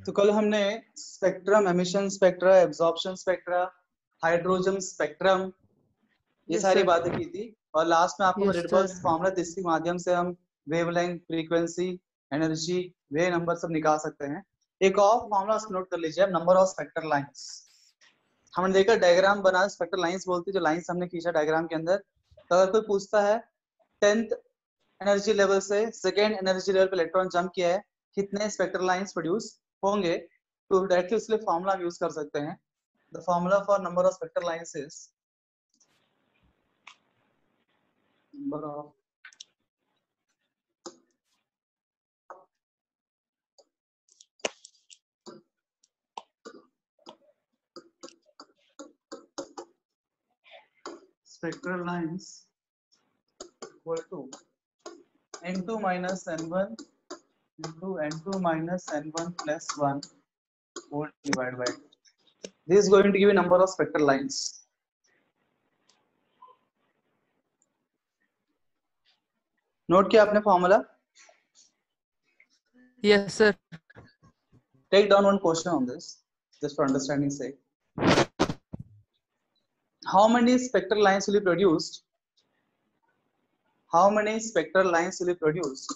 तो कल हमने spectrum, emission spectra, absorption spectra, hydrogen spectrum, ये सारी बातें की थी। और लास्ट में आपको रेडबर्ग्स फॉर्मूला, जिसके माध्यम से हम वेवलेंथ, फ्रीक्वेंसी, एनर्जी, वे नंबर सब निकाल सकते हैं। एक और फॉर्मूला नोट कर लीजिए, नंबर ऑफ स्पेक्ट्रल लाइंस। हमने देखा डायग्राम बना, स्पेक्ट्रल लाइंस बोलती है जो लाइंस हमने खींचा डायग्राम के अंदर। तो अगर कोई पूछता है 10th एनर्जी लेवल से 2nd एनर्जी लेवल पे इलेक्ट्रॉन जंप किया है, कितने स्पेक्ट्रल लाइंस प्रोड्यूस होंगे, तो डायरेक्टली उसके लिए फॉर्मूला यूज कर सकते हैं। The formula for number of spectral lines is number of spectral lines equal to n2 minus n1 into n2 minus n1 plus 1 whole divided by 2. This is going to give a number of spectral lines. Note किया आपने formula? Yes, sir. Take down one question on this, just for understanding sake. How many spectral lines will be produced? How many spectral lines will be produced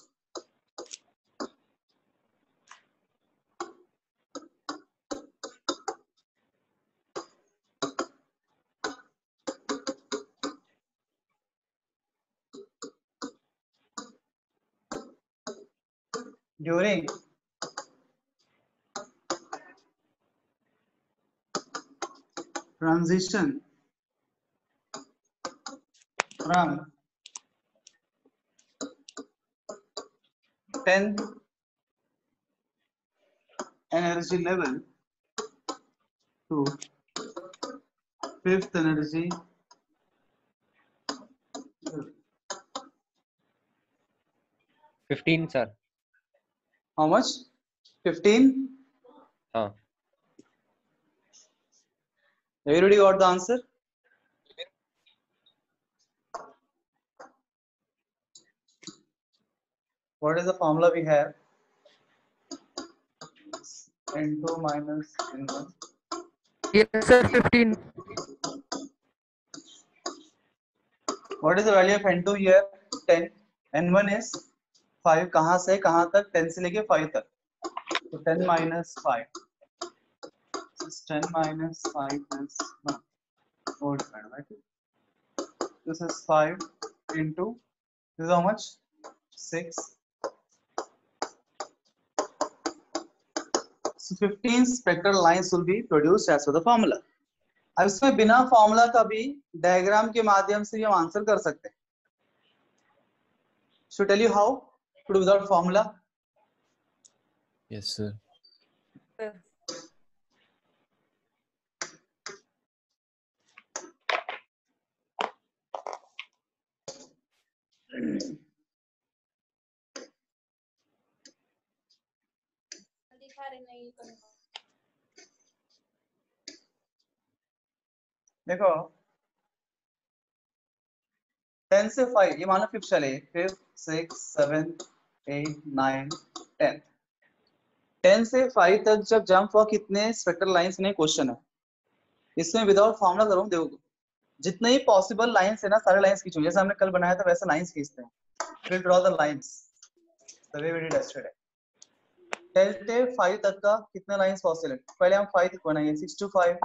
during transition from 10th energy level to 5th energy level? 15 sir. How much? 15? हाँ. Everybody got the answer? What is the formula we have? n2 minus n1. Yes, sir. 15. What is the value of n2 here? 10. n1 is 5. कहाँ से कहाँ तक? 10 से लेके 5 तक. So 10 minus 5. This is 10 minus 5 plus 1. Whole divided by 2. This is 5 into, this is how much? 6. So 15 spectral lines will be produced as per the formula. अब इसमें बिना फॉर्मूला का भी डायग्राम के माध्यम से हम आंसर कर सकते हैं. Should I tell you how to do without formula? Yes, sir. देखो 10 से 5, ये मानो 5th चले, 5th 6th 7th 8th 9th 10th. 10 से 5 तक जब जंप हुआ कितने स्पेक्ट्रल लाइंस ने क्वेश्चन है. इसमें विदाउट फॉर्मूला करूँ, देखो जितने ही पॉसिबल लाइंस है ना, सारे लाइंस खींचो. जैसे हमने कल बनाया था वैसे लाइंस खींचते हैं. फिर draw the lines the way we did yesterday. 10 से 5 तक का कितने लाइंस पॉसिबल है? पहले हम 5 तक बनाएंगे. 6 to 5,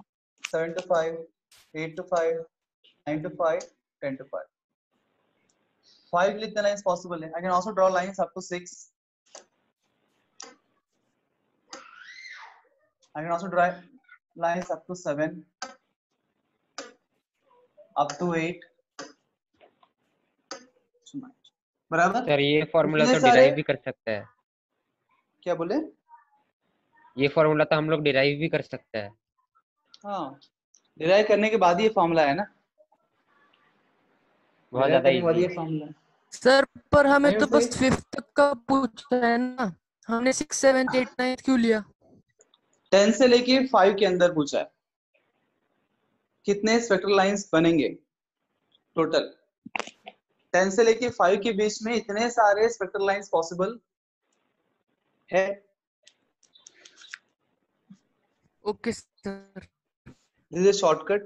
7 to 5, 8 to 5, 9 to 5, 10 to 5. 5 के लिए कितने लाइंस पॉसिबल है? I can also draw lines up to 6. I can also draw lines up to 7, up to 8. बराबर? सर ये फॉर्मूला तो डिराइव भी कर सकते हैं. क्या बोले? ये फॉर्मूला तो हम लोग डिराइव भी कर सकते हैं. हाँ, डिराइव करने के बाद ये फॉर्मूला है ना. बहुत ज्यादा ये इजी. फॉर्मूला है. सर पर हमें नहीं तो बस सही. 5th तक का पूछा है ना, हमने 6th 7th 8th 9th क्यों लिया? 10 से लेके 5 के अंदर पूछा है कितने स्पेक्ट्रल लाइंस बनेंगे टोटल. 10 से लेके 5 के बीच में इतने सारे स्पेक्ट्रल लाइंस पॉसिबल है. Okay, sir. This is a shortcut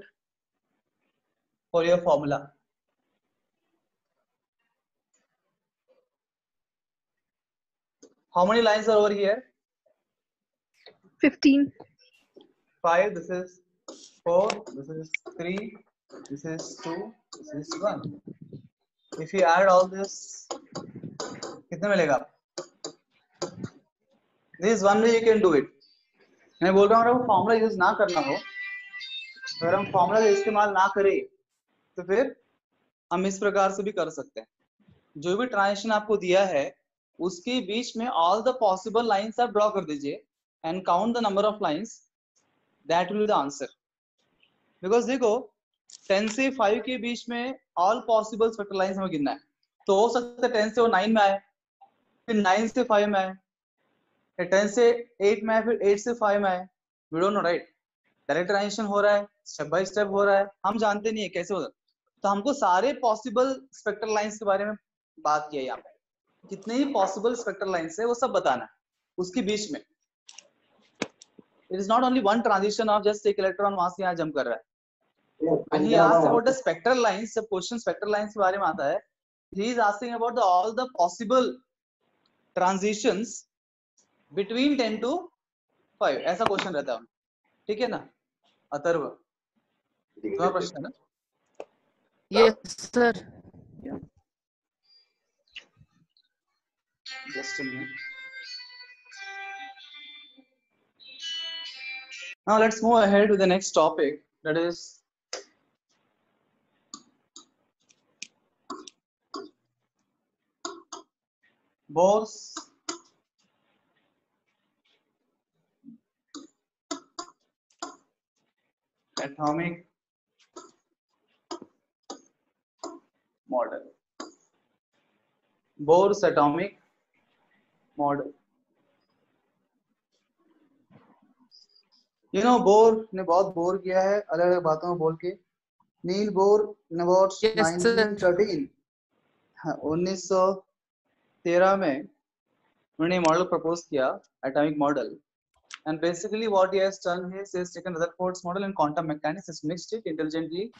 for your formula. How many lines are over here? 15. 5. This is 4. This is 3. This is 2. This is 1. If you add all this, कितने मिलेगा? This is one way you can do it. मैं बोल रहा हूँ अगर वो formula use ना करना हो, अगर हम फॉर्मूला का इस्तेमाल ना करें तो फिर हम इस प्रकार से भी कर सकते हैं. जो भी ट्रांजिशन आपको दिया है उसके बीच में ऑल द पॉसिबल लाइंस आप ड्रॉ कर दीजिए and count the number of lines. That will be the answer. Because देखो 10 से 5 के बीच में ऑल पॉसिबल स्पेक्ट्रल लाइंस हमें गिनना है. तो हो सकता है 10 से वो 9 में आए, फिर 9 से 5 में आए, 10 से 8 में आए, फिर 8 से 5 में आए. We don't know right. Direct transition हो रहा है, स्टेप बाय स्टेप हो रहा है, हम जानते नहीं है कैसे होगा. तो हमको सारे पॉसिबल स्पेक्ट्रल लाइंस के बारे में बात किया. यहाँ पे कितने ही पॉसिबल स्पेक्ट्रल लाइंस है वो सब बताना है उसके बीच में. It is not only one transition of just एक इलेक्ट्रॉन वहां से यहाँ जंप कर रहा है. When he asks about the spectral lines, जब क्वेश्चन स्पेक्ट्रल लाइंस के बारे में आता है, he is asking about all the possible transitions between 10 to 5. ऐसा क्वेश्चन रहता है. ठीक है ना अथर्व? तुम्हारा प्रश्न है ना? Yes, sir. Just a minute. Now let's move ahead to the next topic, that is Bohr's atomic model. Bohr's atomic model. You know, bore ने बहुत बोर किया है अलग अलग बातों में बोल के. नील बोर ने about Yes, sir. 1913 1913 में उन्होंने मॉडल प्रपोज किया, atomic model. And basically what he has done is he has taken Rutherford's model in quantum mechanics, has mixed it intelligently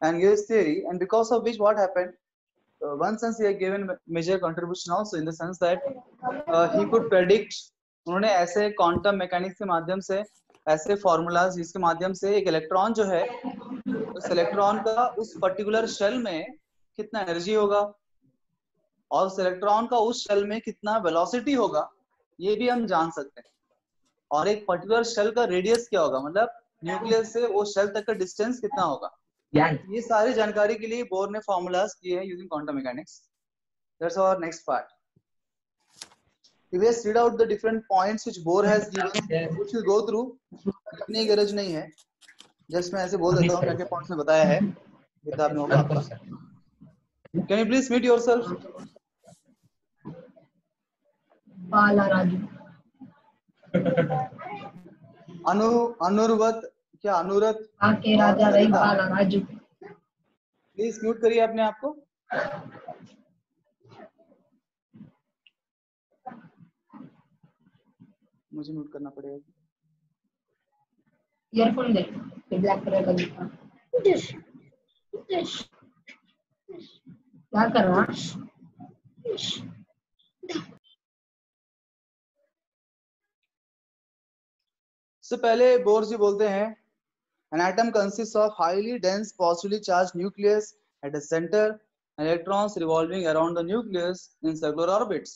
and gave his theory, and because of which what happened, one sense he had given major contribution also in the sense that he could predict. उन्होंने ऐसे quantum mechanics के माध्यम से ऐसे formulas जिसके माध्यम से एक इलेक्ट्रॉन जो है उस इलेक्ट्रॉन का उस पर्टिकुलर शेल में कितना एनर्जी होगा और उस इलेक्ट्रॉन का उस शेल में कितना वेलोसिटी होगा ये भी हम जान सकते हैं. और एक पर्टिकुलर शेल का रेडियस क्या होगा, मतलब न्यूक्लियस से वो शेल तक का डिस्टेंस कितना होगा. ये सारी जानकारी के लिए बोर ने फॉर्मूलाज किए हैं using quantum mechanics. That's our next part. If we read out the different points which Bohr has given, which will go through, इतनी गरज नहीं है. जस्ट मैं ऐसे बोल देता हूँ क्या क्या पॉइंट्स में बताया है किताब में होगा आपका. Can you please meet yourself? बाला राजू. अनुरवत क्या अनुरत आके राजा रही बाला राजू. प्लीज म्यूट करिए अपने आप को. मुझे म्यूट करना पड़ेगा. ईयरफोन दे ब्लैक कलर का दिखा. क्या कर रहा? सबसे पहले बोर जी बोलते हैं an atom consists of highly dense positively charged nucleus at the center and electrons revolving around the nucleus in circular orbits.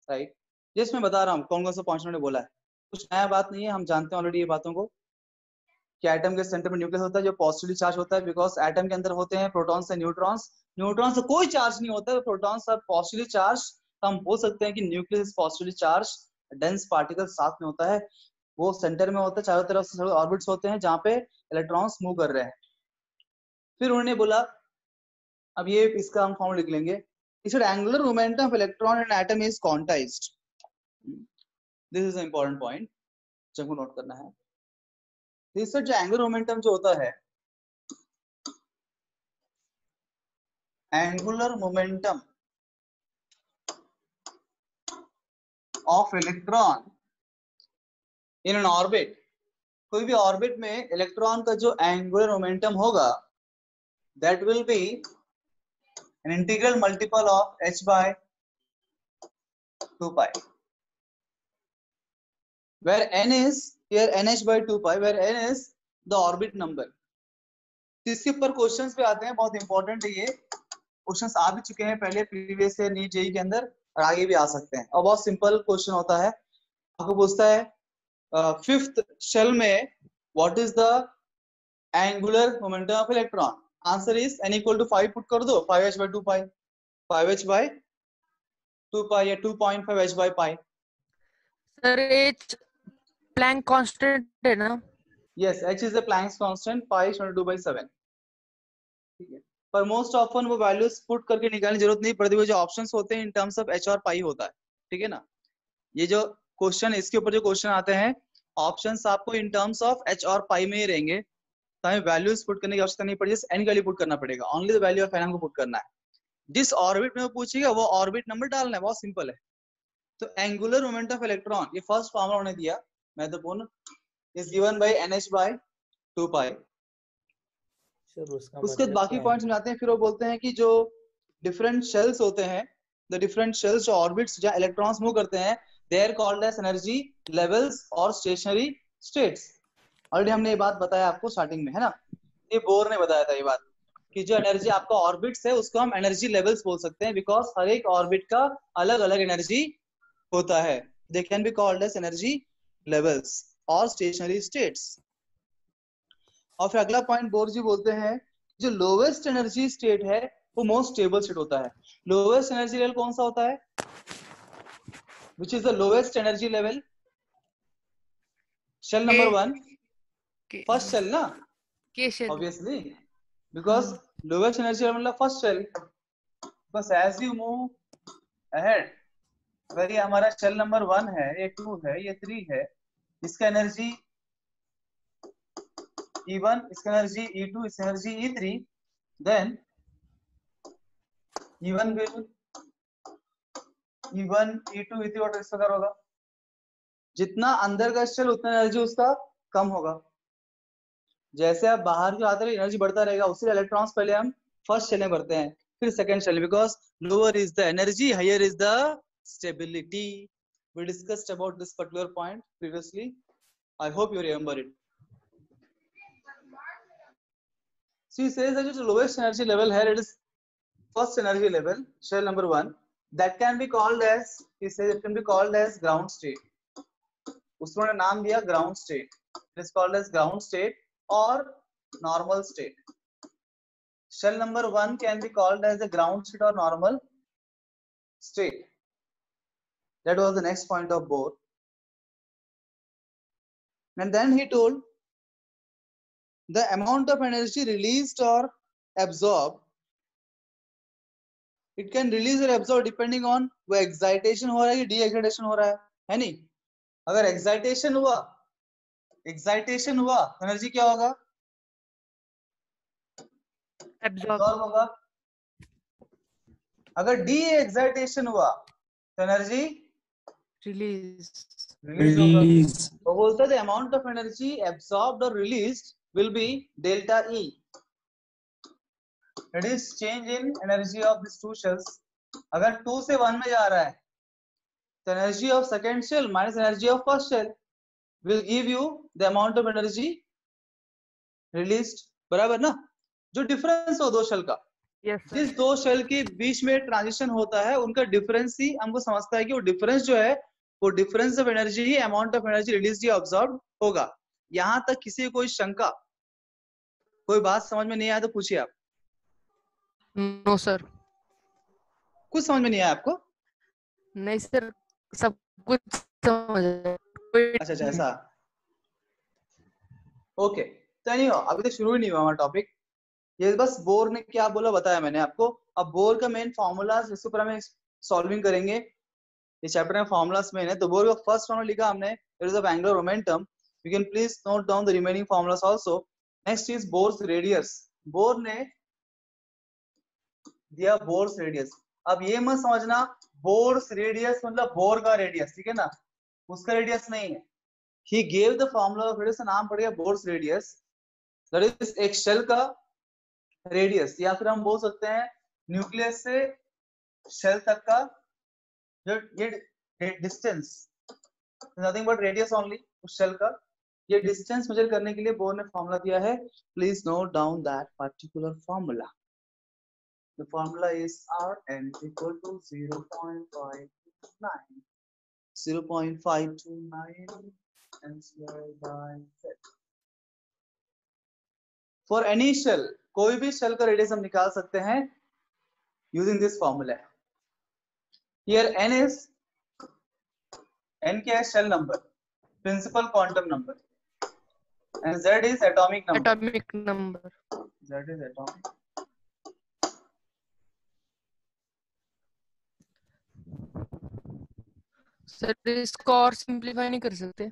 right? जिसमें बता रहा हूँ कौन कौन सा पॉइंट उन्होंने बोला है. कुछ नया बात नहीं है, हम जानते हैं ऑलरेडी ये बातों को कि एटम के सेंटर में न्यूक्लियस होता है जो पॉजिटिवली चार्ज होता है. बिकॉज एटम के अंदर होते हैं प्रोटॉन्स एंड न्यूट्रॉन्स. न्यूट्रॉन से कोई चार्ज नहीं होता है, प्रोटॉन्स आर पॉजिटिवली चार्ज. हम बोल सकते हैं कि nucleus positively charge, dense particle साथ में होता है, वो सेंटर में होता है, चारों तरफ से ऑर्बिट्स होते हैं जहाँ पे इलेक्ट्रॉन्स मूव कर रहे हैं. फिर उन्होंने बोला, अब ये इसका हम फॉर्म लिख लेंगे, इस angular momentum of electron and atom is quantized. This is a important point जो नोट करना है. तीसरा जो एंगुलर मोमेंटम जो होता है, angular momentum of electron in an orbit कोई भी ऑर्बिट में इलेक्ट्रॉन का जो एंगुलर मोमेंटम होगा that will be an integral multiple of h by 2 pi, where n is here nh by 2 pi, where n is the orbit number. तो इसके ऊपर questions पे आते हैं, बहुत इंपॉर्टेंट है ये क्वेश्चंस आ भी चुके हैं पहले प्रीवियस ईयर नीट जेईई के अंदर और आगे भी आ सकते हैं। और बहुत सिंपल क्वेश्चन होता है, आपको पूछता है फिफ्थ शेल में what is the angular momentum of electron, answer is n equal to 5 put कर दो, 5h by 2 pi, 5h by 2 pi या 2.5h by pi। Sir h Planck constant है ना? yes, h is the Planck's constant, pi is 22/7। ठीक है, पर most often वो values put करके निकालने की जरूरत नहीं पड़ती, वो जो ऑप्शंस होते हैं इन टर्म्स ऑफ h और पाई होता है। ठीक है ना, ये जो क्वेश्चन इसके ऊपर जो क्वेश्चन आते हैं ऑप्शंस आपको इन टर्म्स ऑफ h और पाई में ही रहेंगे, तो हमें वैल्यूज पुट करने की आवश्यकता नहीं पड़ेगी, n का वैल्यू पुट करना पड़ेगा, only the value of n को पुट करना है। जिस ऑर्बिट में वो पूछेगा वो ऑर्बिट नंबर डालना है, बहुत सिंपल है। तो एंगुलर मोमेंटम ऑफ इलेक्ट्रॉन, ये फर्स्ट फॉर्मूला उन्होंने दिया महत्वपूर्ण, is given bye nh by 2 pi। उसके बाद बाकी पॉइंट्स में आते हैं, फिर वो बोलते हैं कि जो डिफरेंट शेल्स होते हैं, द डिफरेंट शेल्स जो ऑर्बिट्स जहां इलेक्ट्रॉन्स मूव करते हैं, they are called as energy levels और स्टेशनरी स्टेट्स। ऑलरेडी हमने ये बात बताया आपको स्टार्टिंग में, है ना, ये बोर ने बताया था ये बात कि जो एनर्जी आपका ऑर्बिट्स है उसको हम एनर्जी लेवल्स बोल सकते हैं, बिकॉज हर एक ऑर्बिट का अलग अलग एनर्जी होता है। They can be called as energy levels और स्टेशनरी स्टेट्स। और फिर अगला पॉइंट बोर जी बोलते हैं जो लोवेस्ट एनर्जी स्टेट है वो मोस्ट स्टेबल स्टेट होता है। लोवेस्ट एनर्जी लेवल कौन सा होता है, which is the lowest energy level? Shell number 1, first shell ना, K shell obviously, because lowest energy level मतलब फर्स्ट शेल। बस एज यू मूव अहेड, अगर ये हमारा शेल नंबर 1 है, ये 2 है, ये 3 है, इसका एनर्जी E1, इसका एनर्जी E2, इसका energy E3, then E1 will E1, E2, E3 और इस प्रकार होगा। जितना अंदर का शेल उतना एनर्जी उसका कम होगा। जैसे आप बाहर की आते एनर्जी बढ़ता रहेगा, उसी इलेक्ट्रॉन्स पहले हम फर्स्ट शेल में भरते हैं, फिर second shell, because lower is the energy, higher is the stability. We discussed about this particular point previously, I hope you remember it. So he says that the lowest energy level here, it is first energy level, shell number 1, that can be called as, he says it can be called as ground state. उसने नाम दिया ground state. It is called as ground state or normal state. Shell number 1 can be called as a ground state or normal state. That was the next point of Bohr. And then he told the amount of energy released or absorbed, it can release or absorb depending on वो excitation हो रहा है कि de-excitation हो रहा है नहीं? अगर excitation हुआ एनर्जी क्या होगा? absorb होगा। अगर de-excitation हुआ तो एनर्जी रिलीज। वो बोलते हैं the amount of energy absorbed or released will be delta E. It is change in energy of these two shells. अगर 2 से 1 में जा रहा है तो energy of second shell minus energy of first shell will give you the amount of energy released, बराबर ना? जो डिफरेंस हो दो शेल का, जिस दो शेल के बीच में ट्रांजिशन होता है उनका डिफरेंस ही हमको समझता है कि वो डिफरेंस जो है वो difference of energy he amount of energy release या ऑब्जॉर्ब होगा। यहाँ तक किसी को कोई शंका, कोई बात समझ में नहीं आया तो पूछिए आप। नो सर, कुछ समझ में नहीं आया आपको? नहीं सर, सब कुछ समझ आया। अच्छा ऐसा, ओके। तो नहीं हो, अभी तक शुरू ही नहीं हुआ हमारा टॉपिक, ये बस बोर ने क्या बोला बताया मैंने आपको। अब बोर का मेन फॉर्मूलाज इसके ऊपर हमें सॉल्विंग करेंगे, इस चैप्टर में फॉर्मूलाज में है। तो बोर का फर्स्ट फॉर्मूला लिखा हमने, it is of angular momentum. You can please note down the remaining formulas also. Next is Bohr's radius, Bohr ने दिया बोर्स रेडियस। अब ये मत समझना बोर्स रेडियस मतलब बोर का रेडियस, ठीक है ना, उसका रेडियस नहीं है। he gave the formula of radius, नाम पड़ गया बोर्स रेडियस, that is एक शेल का रेडियस, या फिर हम बोल सकते हैं न्यूक्लियस से शेल तक का जो ये distance, nothing but radius only, उस शेल का ये डिस्टेंस मेजर करने के लिए बोर ने फॉर्मूला दिया है. Please note down that particular formula. The formula is Rn equal to 0.529 n square by z. For any shell, कोई भी शेल का रेडियस हम निकाल सकते हैं using this formula. Here n क्या है? Shell number, principal quantum number, and z is atomic number. Atomic number. Z is atomic. Sir इसको और सिंपलीफाई नहीं कर सकते?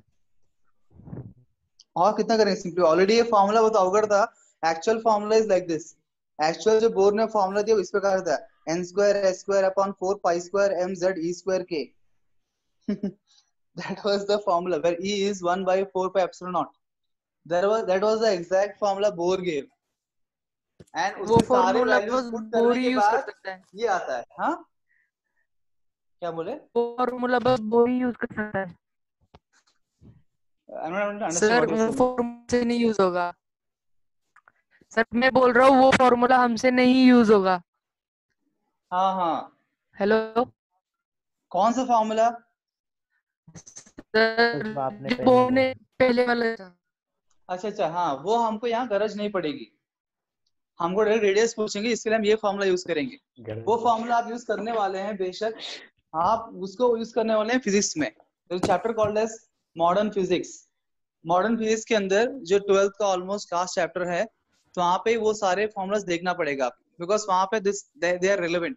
और कितना करेंगे सिंपली? ऑलरेडी ये फॉर्मूला बहुत अवगढ़ था. Actual formula is like this. Actual जो बोर ने फॉर्मूला दिया इस प्रकार था, n square s square upon 4 pi square m z e square k. That was the formula where e is 1 by 4 pi epsilon naught. That was the exact formula Bohr gave. And वो उसके सारे formula values बस put bore करने ही के use कर बाद सकता है. ये आता है. हाँ क्या बोले? वो फॉर्मूला बस बोर ही यूज कर सकता है. I don't understand sir what you're वो saying. फॉर्मूला से नहीं यूज होगा. सर मैं बोल रहा हूँ वो फॉर्मूला हमसे नहीं यूज होगा. हाँ हाँ, हेलो कौन सा फॉर्मूला? सर, जो आपने जो पहले बोर ने पहले वाला था. अच्छा अच्छा, हाँ वो हमको यहाँ गरज नहीं पड़ेगी. हमको डायरेक्ट रेडियस पूछेंगे, इसके लिए हम ये फॉर्मूला यूज करेंगे. वो फॉर्मूला आप यूज करने वाले हैं, बेशक आप उसको यूज करने वाले हैं फिजिक्स में. Chapter called as modern physics. Modern physics के अंदर जो 12th का ऑलमोस्ट लास्ट चैप्टर है, तो वहाँ पे वो सारे फॉर्मूलाज देखना पड़ेगा, बिकॉज वहाँ पे दे आर रिलेवेंट.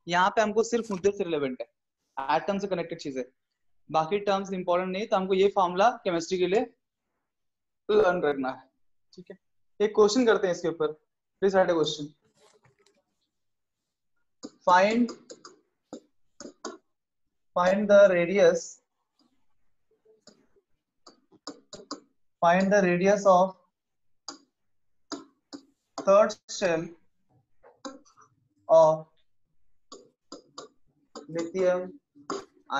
यहाँ पे हमको सिर्फ मुद्दे से रिलेवेंट है, एटम से कनेक्टेड चीजें, बाकी टर्म्स इंपॉर्टेंट नहीं. तो हमको ये फॉर्मूला केमिस्ट्री के लिए लर्न रखना है. ठीक है, एक क्वेश्चन करते हैं इसके ऊपर. Please right a question. find the radius of third shell of lithium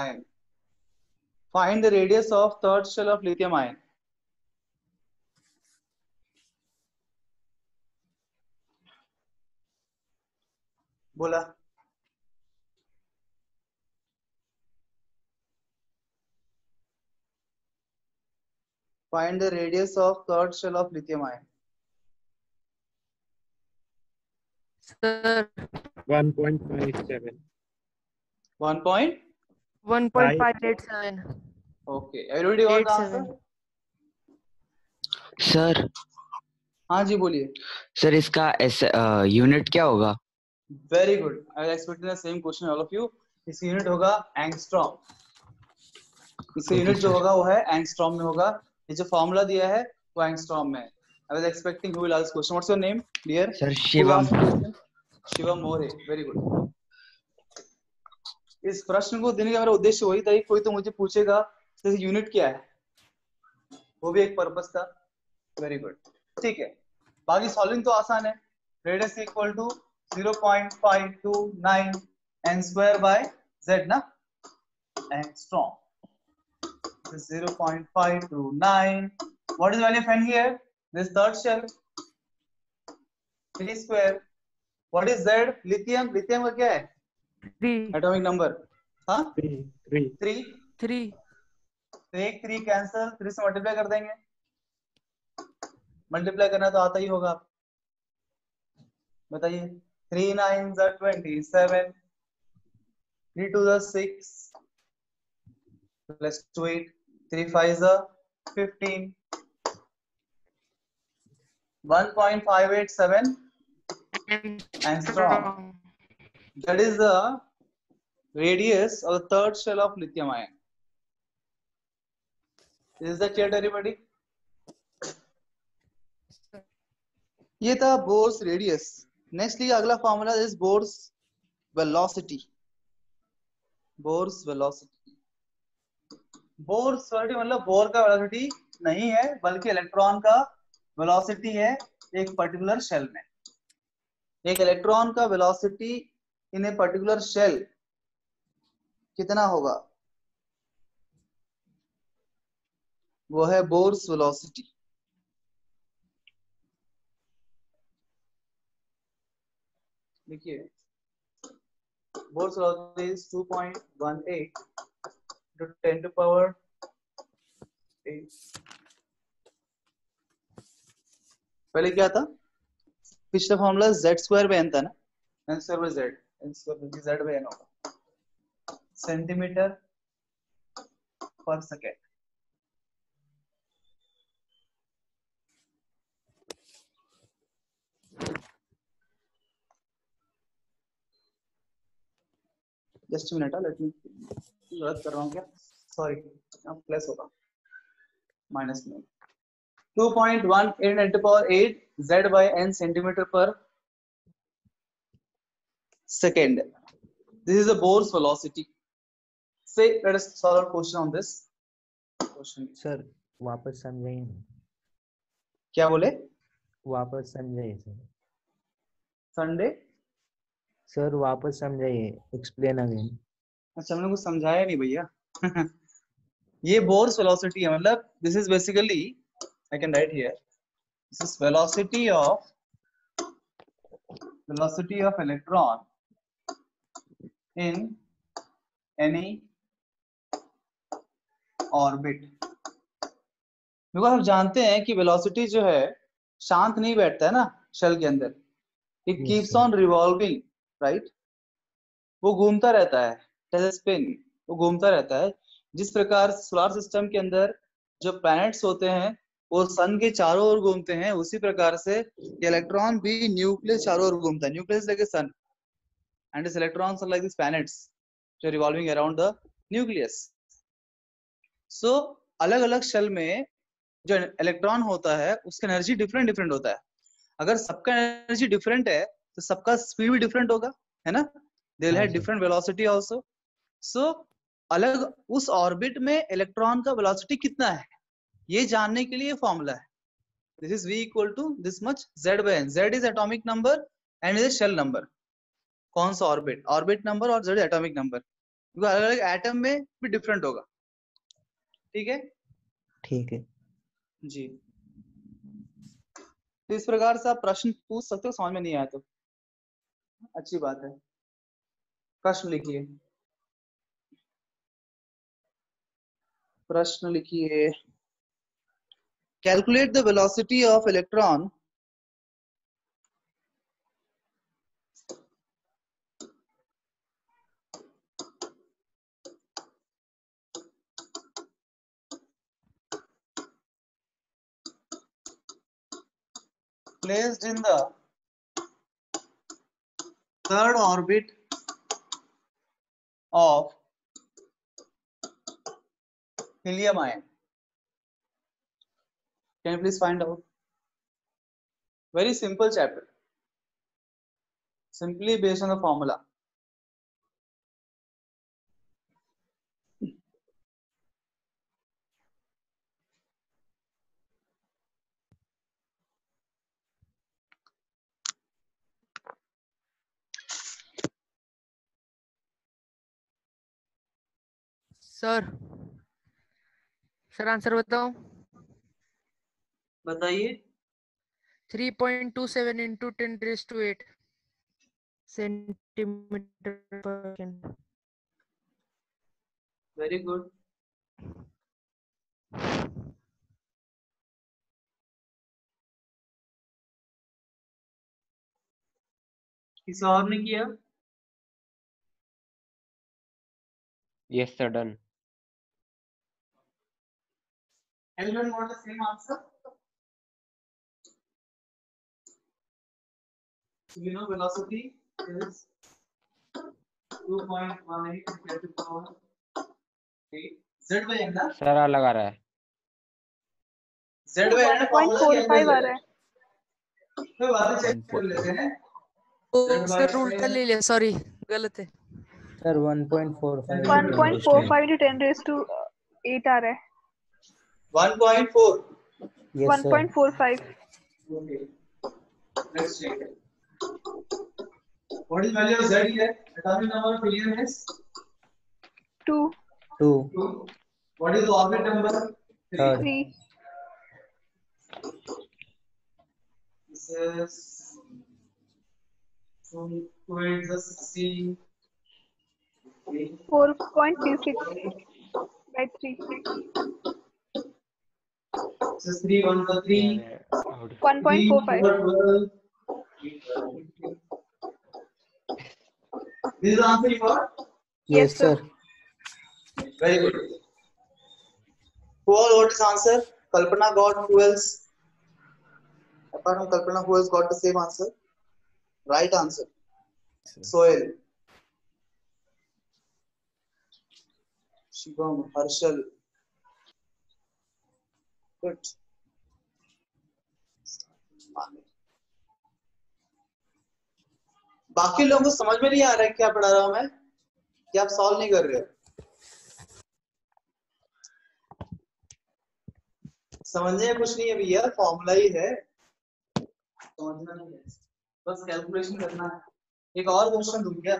ion. Find the radius of third shell of lithium ion. बोला. Find the radius of third shell of lithium ion. Sir 1.57. 1.587. Okay, everybody got the answer? Sir हाँ जी बोलिए. Sir इसका unit क्या होगा? Very good. I was expecting the same question all of you. इसका unit होगा angstrom. इसका unit जो होगा वो है एंगस्ट्रॉम में होगा. ये जो फॉर्मूला दिया है वो एंगस्ट्रॉम में है. I was expecting who will ask this question. What's your name, dear? Sir Shivam. Shivam more. Very good. इस प्रश्न को देने का मेरा उद्देश्य वही था कि कोई तो मुझे पूछेगा जैसे यूनिट क्या है, वो भी एक पर्पस था. Very good. ठीक है, बाकी सॉल्विंग तो आसान है. Radius equal to 0.529 n square by z ना, angstrom. 0.529. What is the value of n here? This third shell. 3 square. What is z? Lithium. Lithium का क्या है? 3. Atomic number. हाँ 3. 3. 3. तो एक 3 कैंसिल, 3 से मल्टीप्लाई कर देंगे. मल्टीप्लाई करना तो आता ही होगा. आप बताइए. 3 9s are 27. 3 2s are 6 plus 2 8. 3 5s are 15. 1.587 angstrom. That is the radius of the third shell of lithium ion. Is that clear to everybody? ये था बोर्स रेडियस. नेक्स्ट लिखिए अगला formula is Bohr's velocity. Bohr's velocity. Bohr's velocity मतलब Bohr का velocity नहीं है, बल्कि electron का वेलोसिटी है एक पर्टिकुलर शेल में। एक इलेक्ट्रॉन का velocity in a particular shell कितना होगा? वो है बोर्स वेलोसिटी। देखिए Bohr's velocity is 2.18 to 10 to power 8। पहले क्या था? पिछला formula z square by n था ना, n square by z, n square z by n होगा, सेंटीमीटर पर second. Just minute, let me, गलत कर रहा हूँ क्या? सॉरी, अब प्लस होगा, माइनस में 2.18 into power 8 z by n centimeter per second. This is the Bohr's velocity. Say, let us solve a question on this question. Sir वापस समझाइए, क्या बोले? वापस समझाइए सर। संडे? सर वापस समझाइए, एक्सप्लेन अगेन। अच्छा, हमने कुछ समझाया नहीं भैया। ये Bohr's velocity है, मतलब this is basically, I can write here, this is velocity of electron in any orbit। Because हम जानते हैं कि वेलोसिटी जो है शांत नहीं बैठता है ना शेल के अंदर, it Yes, keeps sir. On revolving, right? वो घूमता रहता है, स्पिन, वो घूमता रहता है। जिस प्रकार सोलर सिस्टम के अंदर जो प्लैनेट्स होते हैं वो सन के चारों ओर घूमते हैं, उसी प्रकार से इलेक्ट्रॉन भी न्यूक्लियस चारों ओर घूमता है। Nucleus like sun and this electrons are like this planets जो revolving around the nucleus. So अलग अलग शेल में जो इलेक्ट्रॉन होता है उसका एनर्जी डिफरेंट डिफरेंट होता है। अगर सबका एनर्जी डिफरेंट है तो सबका स्पीड भी डिफरेंट होगा, है ना? They will have different velocity also. So अलग उस ऑर्बिट में इलेक्ट्रॉन का वेलोसिटी कितना है ये जानने के लिए फॉर्मूला है, this is v equal to this much z by n। z is atomic number and is shell number. कौन सा ऑर्बिट? ऑर्बिट नंबर, और z एटॉमिक नंबर, क्योंकि अलग अलग एटम में भी डिफरेंट होगा। ठीक है? ठीक है जी। तो इस प्रकार से आप प्रश्न पूछ सकते हो, समझ में नहीं आया तो अच्छी बात है। प्रश्न लिखिए, प्रश्न लिखिए। Calculate the velocity of electron placed in the third orbit of helium ion. Can you please find out? Very simple chapter, simply based on the formula. Sir answer बताओ। बताइए। 3.27 into 10⁸ सेंटीमीटर पर सेकंड। Very good. किसी और ने किया? Yes sir, done. Everyone got the same answer? So you know velocity is 2.18 into 10 to the power 8 z by n ना? Sir अलग आ रहा है। z by n 1.45 आ रहा है। कोई बात नहीं, चेक कर लेते हैं। सर उल्टा ले लिया, सॉरी गलत है। सर 1.45 1.45 into 10 raised to 8 आ रहा है 1.4. Yes, sir. 1.45 Okay. Let's check. What is value of Z here? Atomic number of helium is 2 2. 2. What is the orbit number? 3. 3. 3 This is 2 8 is 16. 4.36 by 3 This is 3 1 for 3. 1.45 12. This is the answer you got? Yes, sir. Very good. Who all got this answer? Kalpana got. Who else? Apart from Kalpana, who else got the same answer? Right answer. Soil. Shivam, Harshal. Good. बाकी लोगों को समझ में नहीं आ रहा है क्या पढ़ा रहा हूं मैं, क्या आप सॉल्व नहीं कर रहे हो? समझने में कुछ नहीं है भैया, फॉर्मूला ही है, समझना नहीं है, बस कैलकुलेशन करना है। एक और क्वेश्चन दूं क्या?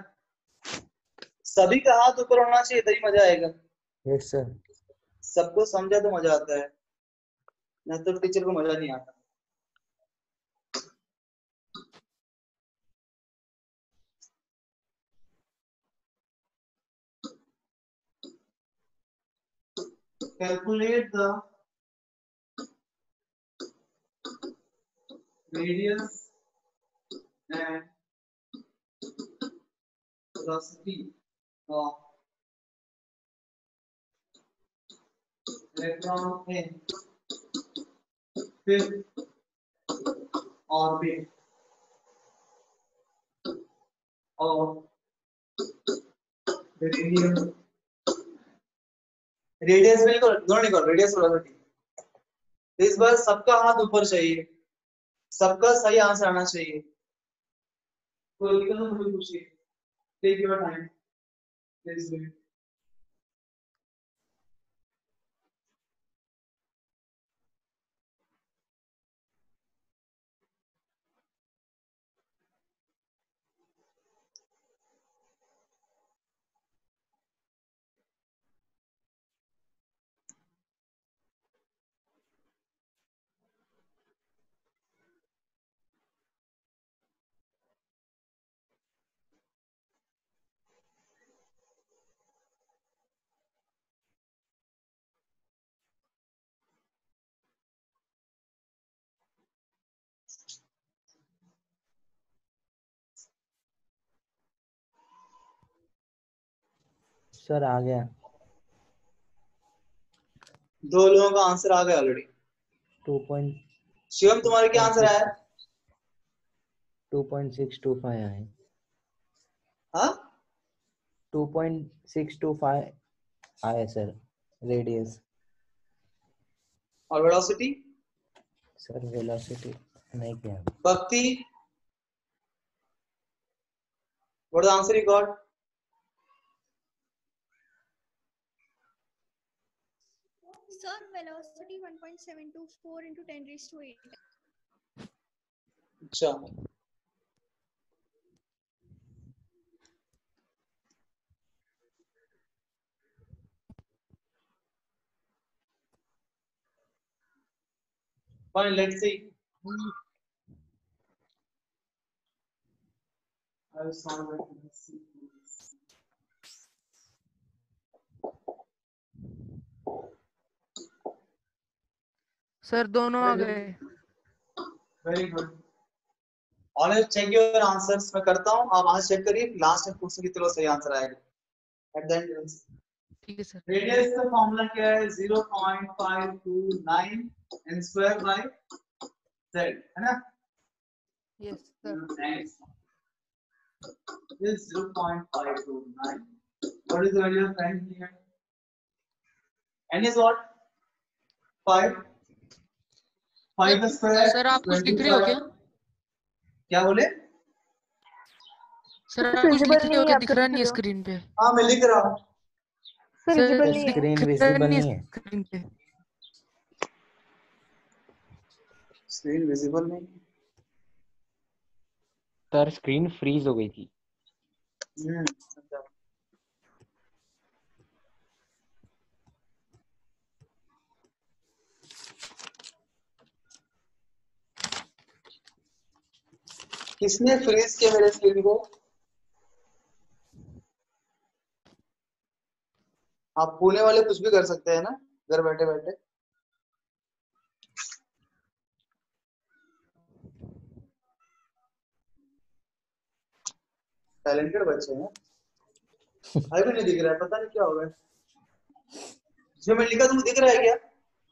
सभी का हाथ ऊपर होना चाहिए तभी मजा आएगा। Yes, sir. सबको समझा तो मजा आता है, नहीं तो टीचर को मजा नहीं आता। Calculate the radius and velocity of electron in fifth orbit of the radius. Radius में दोनों नहीं करो, रेडियस वेलोसिटी। इस बार सबका हाथ ऊपर चाहिए, सबका सही आंसर आना चाहिए। कोई दिक्कत हो तो पूछिए, take your time please do it. Sir आ गया। दो लोगों का आंसर आ गया ऑलरेडी। 2. शिवम तुम्हारे क्या आंसर आया? 2.625 आए। हाँ 2.625 आया सर रेडियस। और वेलोसिटी? सर वेलोसिटी नहीं किया। भक्ति, what is the answer you got? Sir, velocity 1.724 into 10 raised to 8. अच्छा, fine, let's see. I will solve it. Let's see. Sir दोनों आ गए। Very good. Always check your answers. मैं करता हूँ, आप आंसर चेक करिए, लास्ट में पूछने कितने सही आंसर आएगा एट द एंड। ठीक है सर। रेडियस का फॉर्मूला क्या है? 0.529 n स्क्वायर बाय z, है ना? Yes sir. Nice. This 0.529. What is the value of n here? N is what? 5. 5 square. Sir आप कुछ लिख रहे हो क्या? क्या बोले? सर आप कुछ लिख रहे हो क्या? दिख रहा नहीं है स्क्रीन पे। हाँ मैं लिख रहा हूँ। सर सर विजिबल नहीं है। स्क्रीन दिख विजिबल नहीं नहीं है। स्क्रीन पे। स्क्रीन विजिबल नहीं। सर स्क्रीन फ्रीज हो गई थी। अच्छा। किसने फ्रीज किया मेरे स्क्रीन को? आप पुणे वाले कुछ भी कर सकते हैं ना घर बैठे बैठे। टैलेंटेड बच्चे हैं। अभी भी नहीं दिख रहा है, पता नहीं क्या हो गया। जो मैं लिखा तुमको दिख रहा है क्या?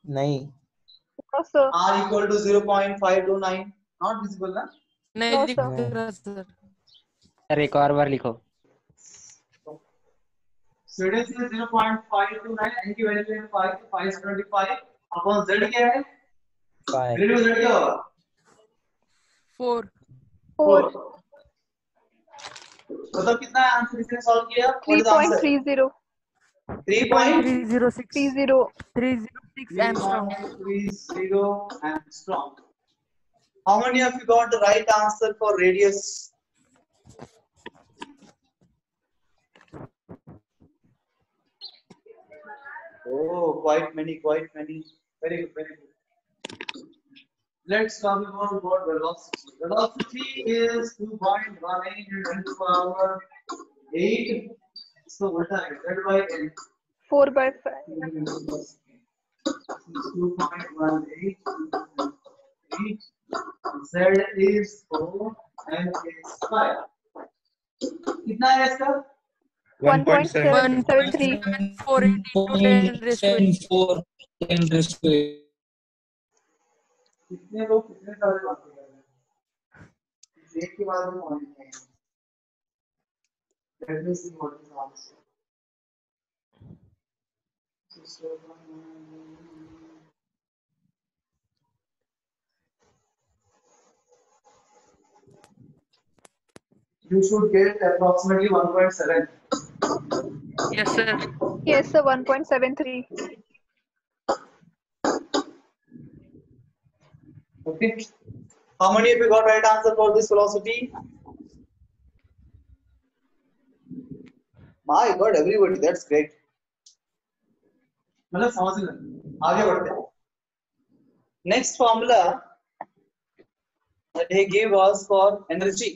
नहीं। No sir. R equal to 0.529 not visible ना? नहीं नो दिख सर। रहा सर। सर एक और बार लिखो। स्टूडेंट्स में 0.529 n की वैल्यू है 5 तो 525 अपॉन z क्या है? 5 वैल्यू z क्या होगा? 4 4 मतलब कितना आंसर इसने सॉल्व किया? What is answer? 3.30 3.306 30 306 angstrom. 3.30 angstrom. How many of you got the right answer for radius? Oh, quite many. Very good, very good. Let's talk about velocity. Velocity is 2.18 into the power 8. So what are z by n? 4/5 2.18 z is 4 and is 5. कितना है इसका? 1.73 1.74 into 10 raised to 8. कितने लोग कितने सारे बातें कर रहे हैं? एक के बाद में पहुंच गए हैं। Let me see what is answer. You should get approximately 1.7. Yes sir. yes sir 1.73 Okay. How many of you got right answer for this velocity? My God, everybody, that's great. मतलब समझ लें। आगे बढ़ते हैं। Next formula that they gave us for energy.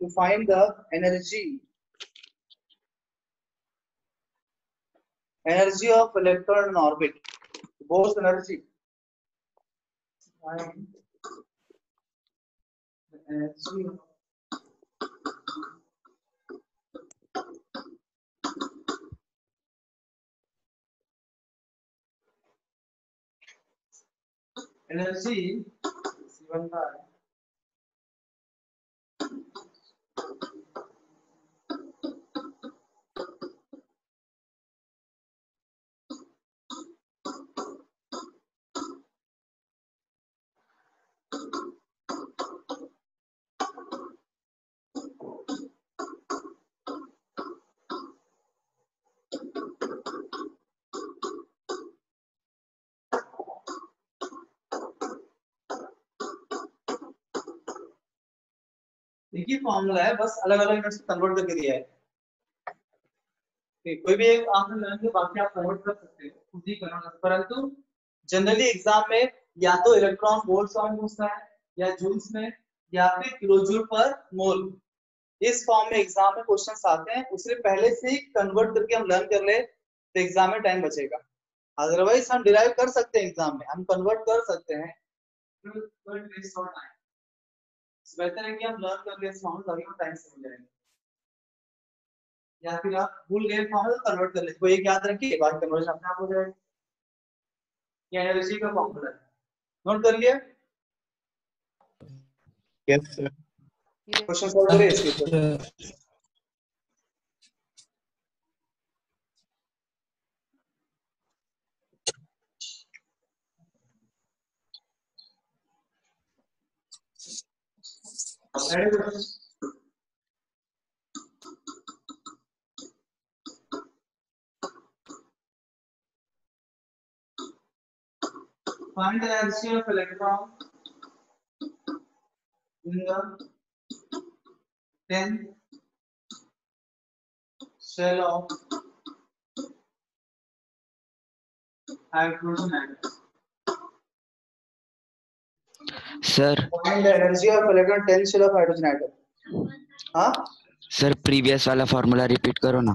To find the energy of electron in orbit. Both energy. Find the energy of energy given by एक ही formula है, बस अलग अलग यूनिट्स कन्वर्ट करके दिया है। कोई भी एक आपने लर्न किया, बाकी आप कन्वर्ट कर सकते हो खुद ही कन्वर्ट, परंतु जनरली एग्जाम में या तो इलेक्ट्रॉन वोल्ट्स में पूछता है या जूल्स में या फिर किलोजूल पर मोल। इस फॉर्म में एग्जाम में क्वेश्चंस आते हैं, उससे पहले से ही कन्वर्ट करके हम लर्न कर ले तो एग्जाम में टाइम बचेगा। अदरवाइज हम डिराइव कर सकते हैं, एग्जाम में हम कन्वर्ट कर सकते हैं, बेहतर है कि हम लर्न कर ले फॉर्म, ताकि हम टाइम से हो जाएंगे। या फिर आप भूल गए फॉर्म तो कन्वर्ट कर ले, कोई एक याद रखिए, बाद कन्वर्जन अपने आप हो जाएगा। ये एनर्जी का फॉर्मूला है, नोट कर लिया? Yes, sir. क्वेश्चन सॉल्व करें इसके ऊपर। Find the energy of electron in the 10th shell of hydrogen atom. Sir Find the energy of electron 10th shell of hydrogen atom. हाँ सर प्रीवियस वाला formula repeat करो ना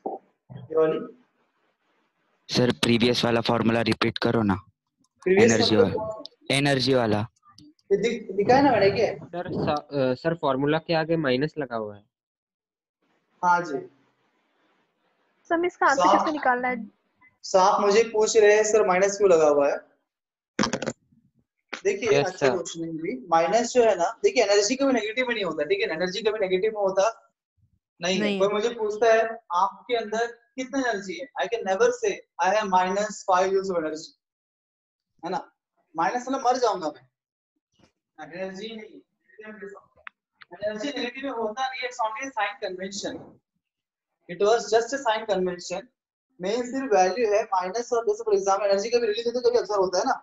ये वाली sir previous वाला फॉर्मूला रिपीट करो ना previous energy वाला वाला एनर्जी वाला ये दिखा है ना मैंने क्या सर फॉर्मूला के आगे माइनस लगा हुआ है। हाँ जी सर इसका आंसर साफ- किससे निकालना है? साहब मुझे पूछ रहे हैं सर माइनस क्यों लगा हुआ है। देखिए Yes, अच्छा sir. क्वेश्चन भी माइनस जो है ना, देखिए एनर्जी कभी नेगेटिव में नहीं होता, ठीक है, एनर्जी कभी नेगेटिव में होता नहीं है। नहीं। कोई मुझे पूछता है आपके अंदर कितना एनर्जी है, I can never say I have -5 joules of energy, है ना, माइनस मतलब मर जाऊंगा मैं, एनर्जी नहीं, एनर्जी नेगेटिव में होता नहीं है, it's only sign convention, it was just a sign convention. Main सिर्फ वैल्यू है माइनस और जैसे फॉर एग्जांपल एनर्जी कभी रिलीज होती है कभी अब्सॉर्ब होता है ना,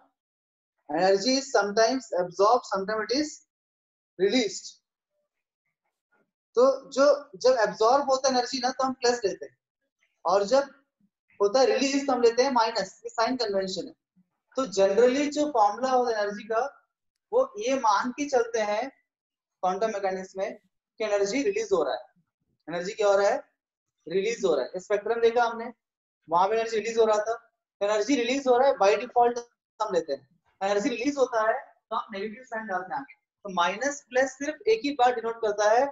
energy is sometimes absorb sometime it is released. तो जो जब एब्सॉर्ब होता है एनर्जी ना तो हम प्लस लेते हैं, और जब होता है रिलीज तो हम लेते हैं माइनस, ये साइन कन्वेंशन है। तो जनरली जो फॉर्मूला होता है एनर्जी का वो ये मान के चलते हैं क्वांटम मैकेनिक्स में कि एनर्जी रिलीज हो रहा है, एनर्जी क्या हो रहा है, रिलीज हो रहा है। स्पेक्ट्रम देखा हमने, वहां पे एनर्जी रिलीज हो रहा था, एनर्जी रिलीज हो रहा है बाय डिफॉल्ट हम लेते हैं, एनर्जी रिलीज होता है तो हम नेगेटिव साइन डालते हैं आगे। तो माइनस प्लस सिर्फ एक ही बात डिनोट करता है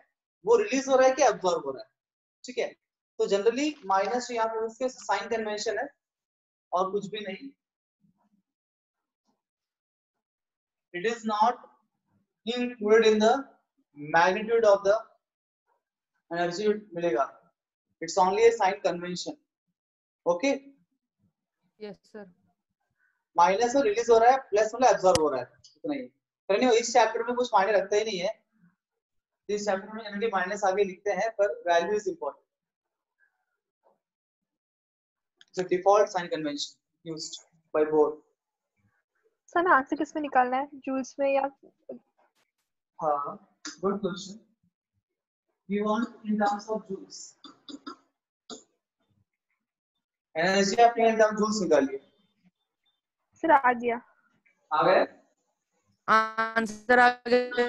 वो रिलीज हो रहा है कि एब्सॉर्ब हो रहा है, ठीक है। तो जनरली माइनस यहाँ पे उसके साइन कन्वेंशन है और कुछ भी नहीं, it is not included in the magnitude of the energy मिलेगा, it's only a sign convention, okay। Yes sir. Minus और रिलीज हो रहा है, प्लस मतलब एब्सॉर्ब हो रहा है, इतना ही। करने इस चैप्टर में कुछ मायने रखता ही नहीं है, इस चैप्टर में एनर्जी माइनस आगे लिखते हैं पर value is important, so default sign convention used by both। Sir answer किस में निकालना है, जूल्स में या? हाँ, good question, we want in terms of joules, energy आपने in terms of joules निकालिए, सर आ गया। आ गए, आंसर आ गया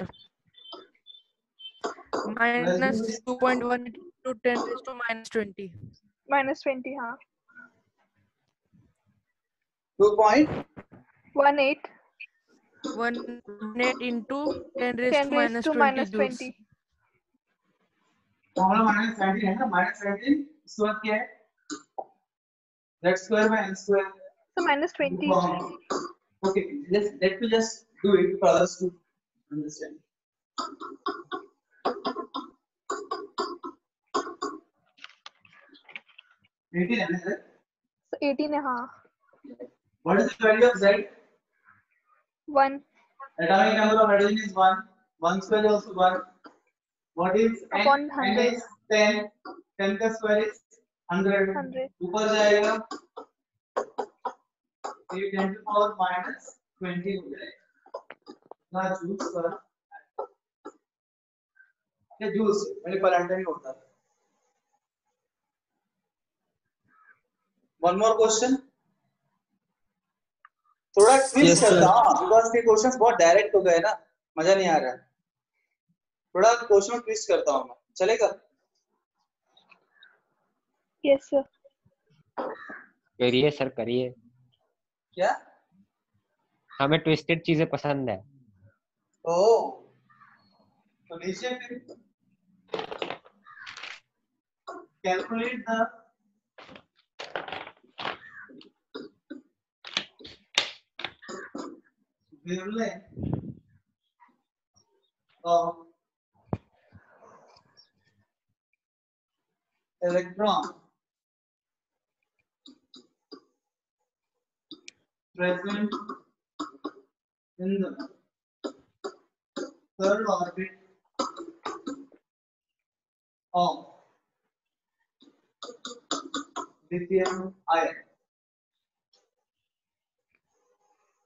-2.1 into 10⁻⁻20 -20 हाँ। 2.18 18 18 into 10⁻⁻20 10⁻⁻20 joules। फॉर्मूला -17 है ना, -17 इसके बाद क्या है, z square by n square, sir -20 okay, let me just do it for others to understand। है ना sir? 18 है हाँ। What is the value of z? 1 Atomic number of hydrogen is 1, 1 square is also 1, what is n? Upon n 100. is 10, 10 का square is 100, 100 ऊपर जाएगा 10 to the power -20 हो जाएगा ना, जूल्स पर ये जूल्स मेरे पर अंडर नहीं होता। वन मोर क्वेश्चन, थोड़ा ट्विस्ट करता हूँ बिकॉज़ ये क्वेश्चंस बहुत डायरेक्ट हो गए ना, मजा नहीं आ रहा है, थोड़ा क्वेश्चन में ट्विस्ट करता हूँ मैं, चलेगा? Yes sir. करिए सर करिए, क्या? हमें ट्विस्टेड चीजें पसंद है। ओह तो लीजिए फिर, calculate the wavelength of electron present in the third orbit of lithium ion।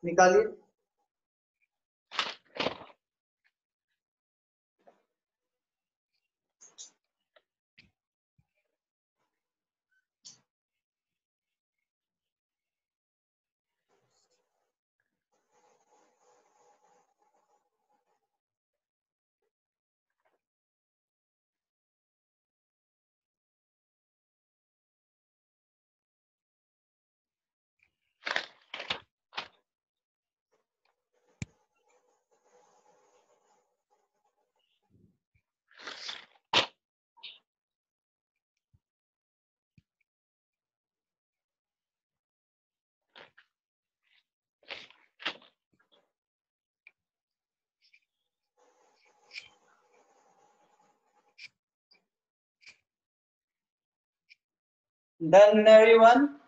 निकालिए। Done, everyone?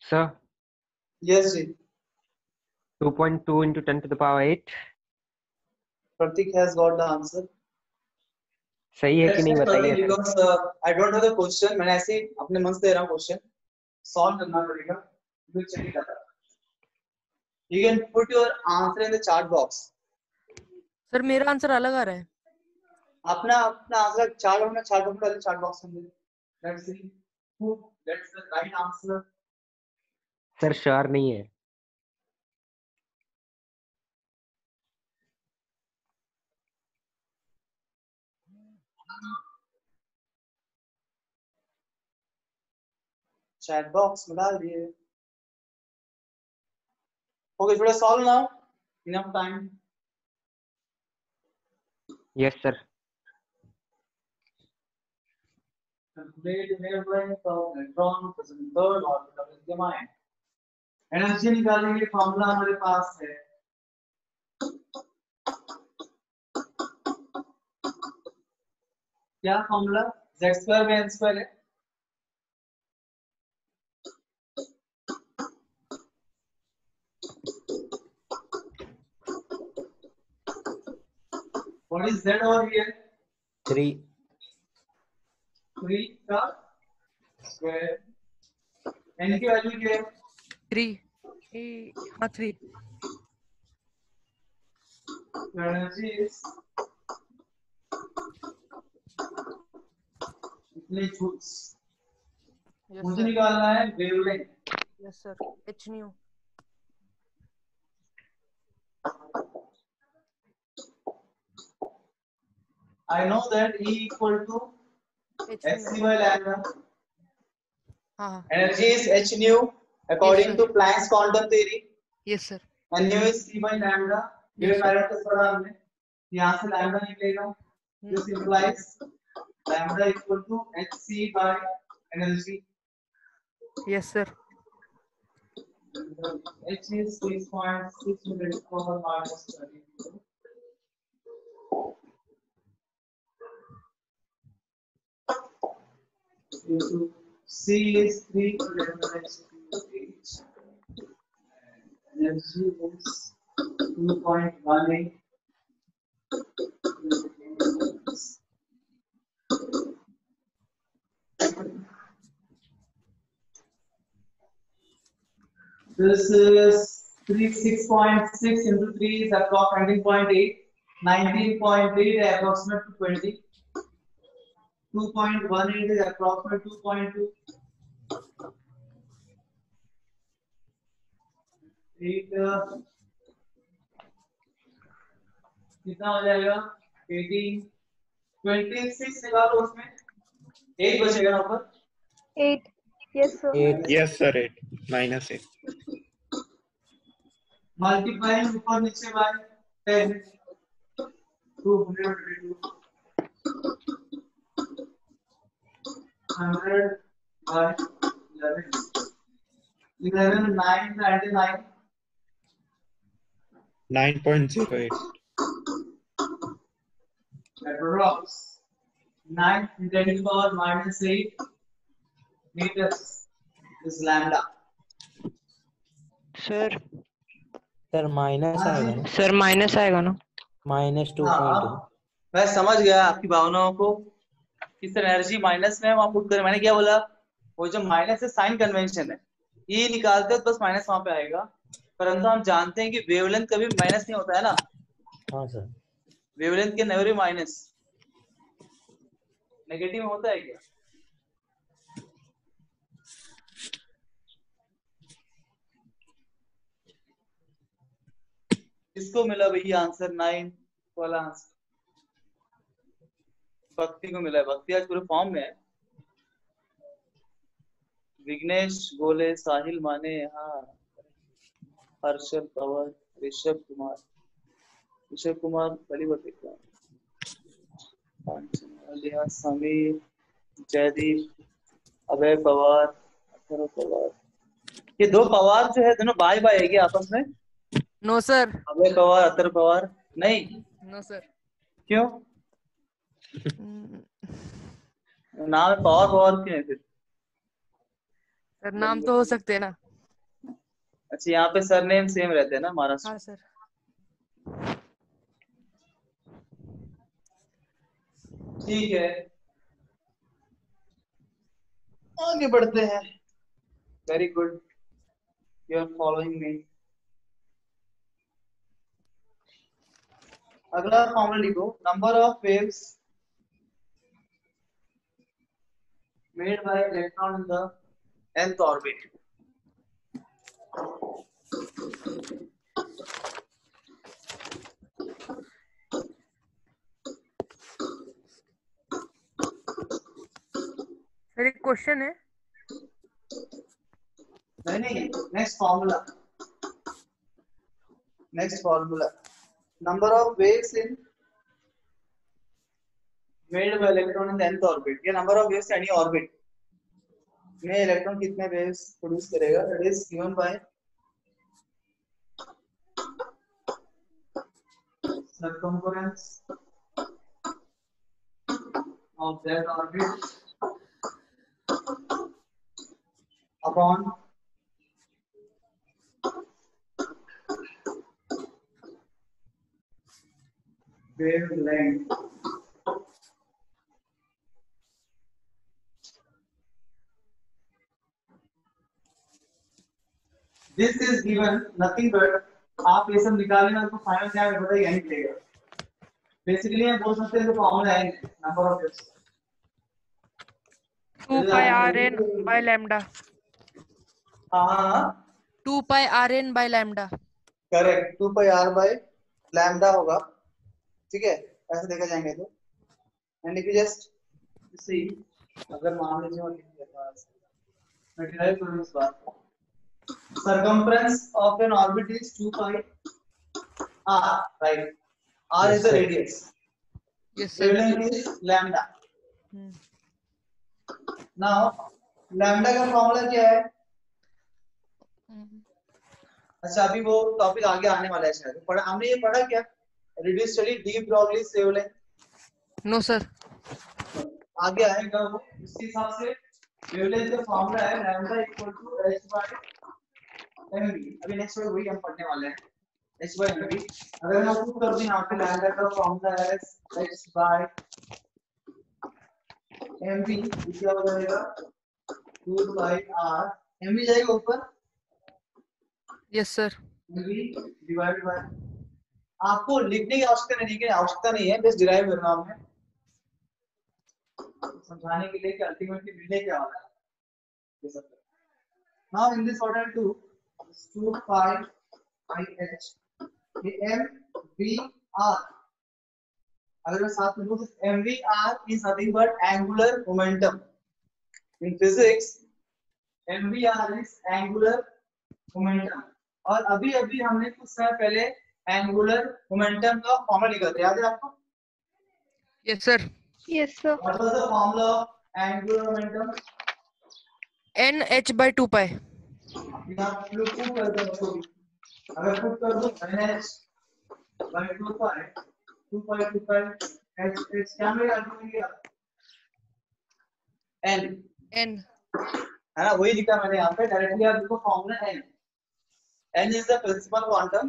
Sir, Yes, जी. 2.2 into 10 to the power 8 Pratik has got the answer. सही है कि Let's नहीं check बताइए Pratik sir. because I don't know the question. मैंने ऐसे ही अपने मन से दे रहा हूँ question. Solve करना पड़ेगा. We'll check it out. You can put your answer in the chat box. Sir मेरा आंसर अलग आ रहा है। अपना अपना आंसर चार्ट बॉक्स डालिए चार्ट बॉक्स में। Let's see who gets the right answer. Sir sure नहीं है। Chat box में डाल दिए। Okay, should I solve now? Enough time. Yes sir. Calculate the wavelength of electron present in third orbital of lithium ion. Energy निकालने के लिए formula हमारे पास है। क्या फॉर्मूला? z² में n² है। What is z over here? 3. 3 का square. n की वैल्यू क्या है? 3 हाँ 3 एनर्जी इज इतने जूल्स। मुझे निकालना है wavelength. Yes sir h new I know that E equal to hc by lambda. हाँ Energy is h nu according Yes, to Planck's quantum theory. Yes sir And nu is c by lambda. ये Yes, sir. Parameters पढ़ा हमने। यहाँ से lambda निकलेगा। This implies lambda equal to hc by energy. Yes sir H is 6.6 into 10 to the minus 32. Into C is 3 to 10 to the minus 8. Energy is 2.18. This is 6.6 into 3 is approximately 19.8. 19.8 is approximate to 20. 2.18 is approximate to 2.2. 8 कितना हो जाएगा? 18 26 निकालो, उसमें 8 बचेगा ना ऊपर। 8. Yes, sir. 8. Yes, sir. 8. -8. Multiplying ऊपर नीचे bye 10, 222 100 by 11 11 9 99 9.08. approx 9 10 to the power -8 meters is lambda. Sir sir minus आएगा ना, सर माइनस आएगा ना? -2.2. मैं समझ गया आपकी भावनाओं को। किस एनर्जी माइनस में वहां पुट कर, मैंने क्या बोला, वो जो माइनस है साइन कन्वेंशन है, ये निकालते हो तो बस माइनस वहां पे आएगा, परंतु हम जानते हैं कि वेवलेंथ कभी माइनस नहीं होता है ना, हाँ सर. वेवलेंथ के नेवर माइनस, नेगेटिव में होता है क्या? किसको मिला भैया आंसर 9 वाला आंसर? भक्ति को मिला है, भक्ति आज पूरे फॉर्म में है। विघ्नेश गोले, साहिल माने, हाँ, हर्षल पवन, ऋषभ कुमार बड़ी बतेगा, समीर, जयदीप, अभय पवार, अथर्व पवार। ये दो पवार जो है दोनों बाय बाय है क्या आपस में? No sir. अभय पवार, अथर्व पवार नहीं। No sir. क्यों? नाम में पवार पवार क्यों है फिर? सर नाम तो हो सकते हैं ना? अच्छा, यहाँ पे सरनेम सेम रहते हैं ना महाराष्ट्र? हाँ सर. ठीक है, आगे बढ़ते हैं। Very good, you are following me. अगला फॉर्मूला लिखो, number of waves made by electron in the nth orbit. Sir एक क्वेश्चन है। नहीं, next formula number of waves in made by electron in the nth orbit. ये number of waves any orbit में electron कितने waves produce करेगा, that is given by circumference of that orbit upon wavelength. This is given nothing but, आप ये सब निकालने आपको final क्या है पता यही मिलेगा। बेसिकली हम बोल सकते हैं तो फॉर्मूला है number of waves 2 pi rn by lambda। हाँ 2 pi rn by lambda। Correct, 2 pi r by lambda होगा, ठीक है, ऐसे देखा जाएंगे तो। And if you just see, अगर मान लीजिए मैं डिराइव करूं इस बात को, circumference of an orbit is 2 pi r, right? R is the radius. Yes sir. Wavelength is lambda. Now lambda का फॉर्मूला क्या है? अच्छा, अभी वो टॉपिक आगे आने वाला है शायद, पढ़ा हमने, ये पढ़ा क्या? reduced study d Broglie wavelength? No sir. आगे आएगा वो, इसके हिसाब से wavelength का फॉर्मूला है lambda equal to h by mv। अभी नेक्स्ट में वही हम पढ़ने वाले हैं, h by mv। अगर मैं प्रूव कर दूं यहाँ पे lambda का फॉर्मूला है h by mv, क्या हो जाएगा 2 by r, mv जाएगा ऊपर, yes sir. mv divide by, आपको लिखने की आवश्यकता नहीं है, बस डिराइव करना आपने समझाने के लिए कि अल्टीमेटली मिलने क्या वाला है ये सब। Now in this order 2 pi h m v r अगर मैं साथ में लिखूं mvr is nothing but angular momentum. In physics mvr is angular momentum. और अभी अभी हमने कुछ समय पहले एंगुलर मोमेंटम का फॉर्मूला लिखा था, याद है आपको? Yes sir. Yes, sir. What was the formula of angular momentum? NH/2 पाई। आप लोग पुट कर दो उसको भी। अगर पुट कर दो NH/2 पाई 2 पाई H क्या मिलेगा? N है ना, वही लिखा मैंने यहाँ पे डायरेक्टली। आप देखो formula N is the principal quantum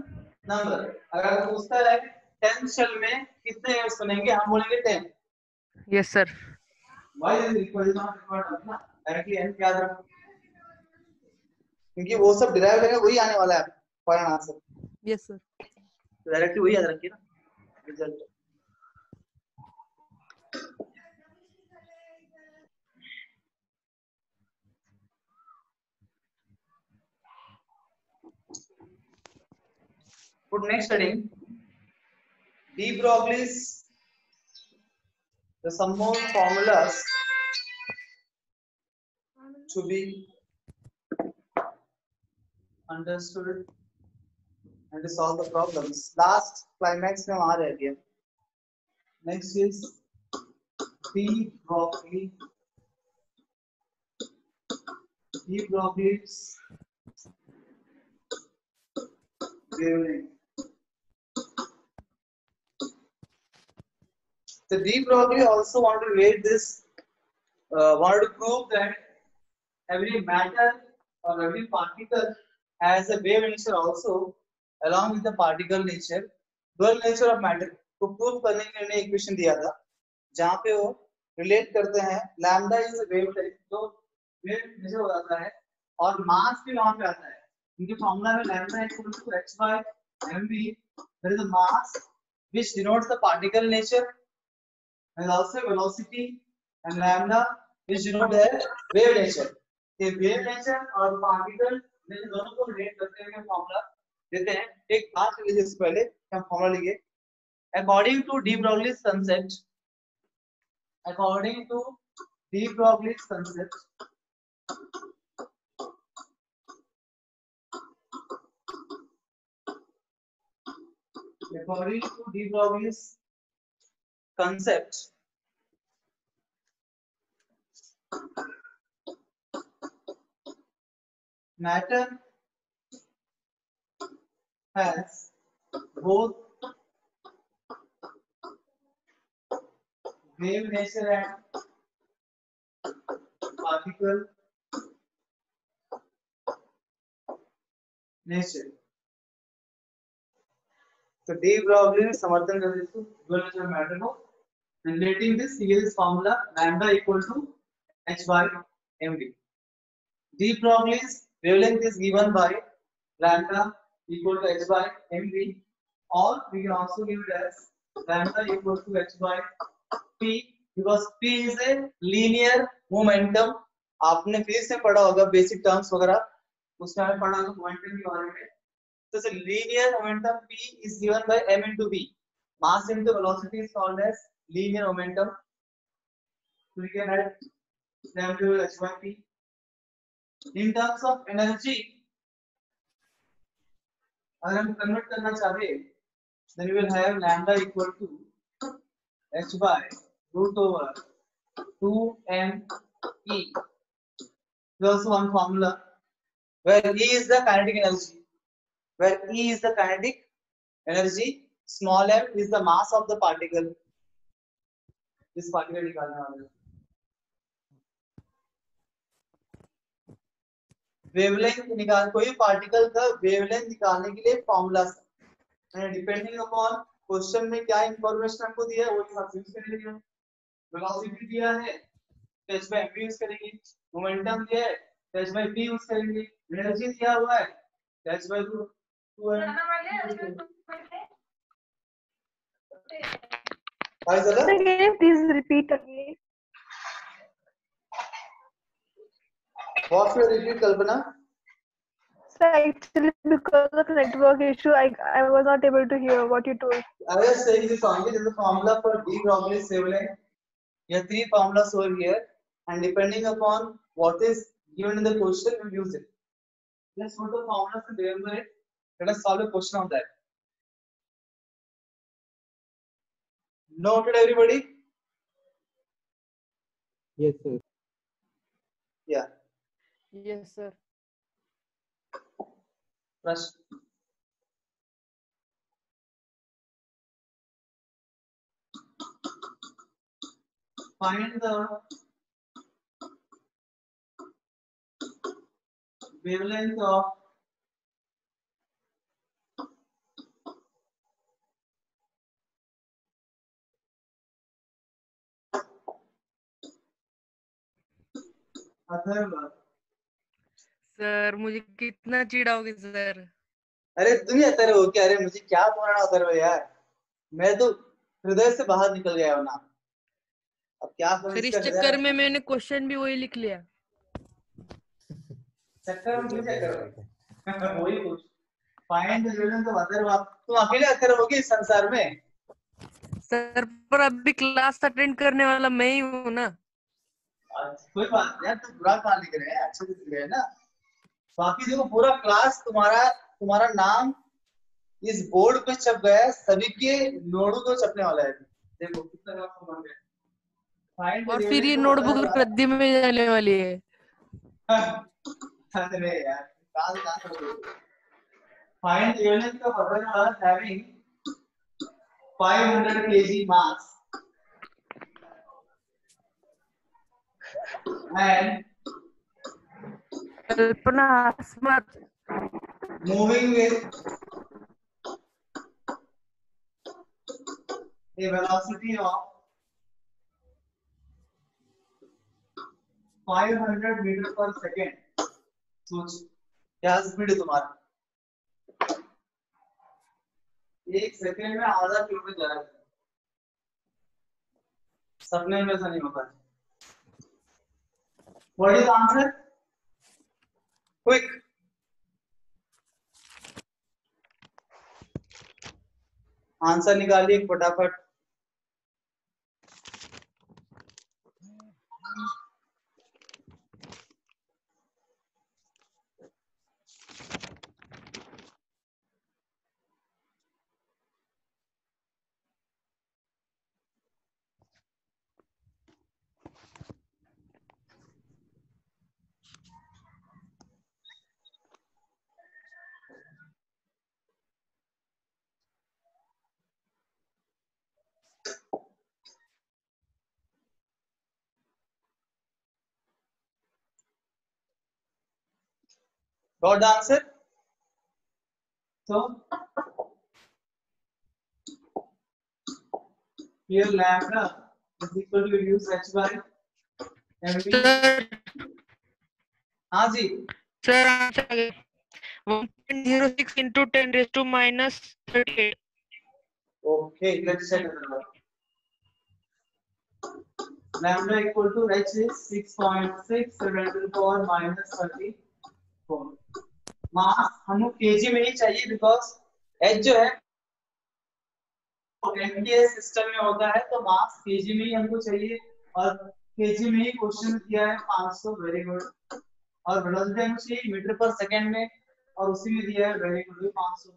number. अगर पूछता है 10 शेल में कितने एयर्स बनेंगे, हम बोलेंगे 10। Yes sir. Why is it equal to not ना डायरेक्टली N याद रखो, क्योंकि वो सब डिराइव करेंगे वही आने वाला है फाइनल आंसर। Yes sir. तो डायरेक्टली वही याद रखिए ना result. For next heading, de Broglie's the some more formulas to be understood and to solve the problems. Last climax में हम आ रहे हैं। Next is de Broglie's wavelength. So de Broglie also wanted to relate this, wanted to prove that every matter or every particle has a wave nature also, along with the particle nature. Dual nature of matter को prove करने के लिए उन्हें equation दिया था, जहाँ पे वो रिलेट करते हैं लैम्डा इज वेव टाइप, जो वेव नेचर हो जाता है और मास भी वहाँ पे आता है। इनके फॉर्मूला में lambda equal to h/mv, there is a mass which denotes the particle nature and also velocity, and lambda which denote the wave nature. ये wave nature और particle nature दोनों को रिलेट करते हुए फॉर्मूला देते हैं। एक बात लिखिए इससे पहले हम फॉर्मूला लिखिए। According to de Broglie's concept, according to de Broglie's concept, according to de Broglie's concept, matter has both wave nature and particle nature. So de Broglie समर्थन कर देते dual nature of matter को, and relating this he gives formula lambda equal to h/mv. De Broglie's wavelength is given by lambda equal to h/mv, or we can also give it as lambda equal to h/p, because p is a linear momentum. आपने physics में पढ़ा होगा basic terms वगैरह, उसमें हमने पढ़ा होगा momentum के बारे में। So the linear momentum p is given by m into v. Mass into velocity is called as linear momentum. So we can add lambda equal to h/p. In terms of energy, अगर हम convert करना चाहे, then we will have lambda equal to h/√2m e. There's also one formula where E is the kinetic energy. Where E is the kinetic energy, small m is the mass of the particle. This particle निकालने वाले हैं। Wavelength निकाल, कोई particle का wavelength निकालने के लिए formula है, डिपेंडिंग अपॉन क्वेश्चन में क्या इंफॉर्मेशन हमको दिया है वो हिसाब से यूज करेंगे। वेलोसिटी दिया है तो h/mv यूज करेंगे, मोमेंटम दिया है तो h/p यूज करेंगे, एनर्जी दिया हुआ है तो h/2 Sir, can you please repeat again? What will you repeat, Kalpana? So actually, because of network issue, I was not able to hear what you told. I was saying this only. There is a formula for de Broglie's wavelength. You have three formulas over here, and depending upon what is given in the question, we use it. Let's put the formulas and remember it. Let us solve a question on that. Noted, everybody? Yes, sir. Yeah. Yes, sir. Prashn. Find the wavelength of Atharva. Sir मुझे कितना चिढ़ाओगे sir? अरे तुम ही अथर्व हो क्या? अरे मुझे क्या बोलना अथर्व यार, मैं तो हृदय से बाहर निकल गया हूं ना। अब क्या करूं सर इस इसका चक्कर में मैंने क्वेश्चन भी वही लिख लिया। चक्कर में मुझे करो वही कुछ। Find the wavelength of Atharva. तुम अकेले अथर्व होगे इस संसार में? सर पर अभी क्लास अटेंड करने वाला मैं ही हूँ ना। कोई बात नहीं यार, तुम बुरा कहाँ लिख रहे हैं, अच्छे से लिख रहे हैं ना। बाकी देखो पूरा क्लास तुम्हारा नाम इस बोर्ड पे छप गया है, सभी के नोटबुक पे छपने वाला है। देखो कितना क्लास बन गया। फाइंड और फिर ये नोटबुक रद्दी में जाने वाली है। अरे यार कहाँ से find the wavelength of other earth having 500 kg mass and कल्पना मत। moving with a velocity of 500 metre पर सेकेंड। सोच क्या स्पीड है तुम्हारा? एक सेकेंड में आधा किलोमीटर जा रहा है। सपने में ऐसा नहीं होता है। What is the answer? Quick. Answer निकालिए फटाफट। Got the answer? So here lambda is equal to reduce h by mv। हाँ जी sir answer 1.06 into 10 raised to minus 38। okay, let's check it out। lambda equal to h is 6.6 7 to the power minus 34। मास हमको KG में ही चाहिए because h जो है MDS system में होता है, तो मास केजी में ही हमको चाहिए और केजी में ही क्वेश्चन किया है 500। Very good. और वेलोसिटी हमको चाहिए मीटर पर सेकंड में और उसी में दिया है वेरी गुड 500।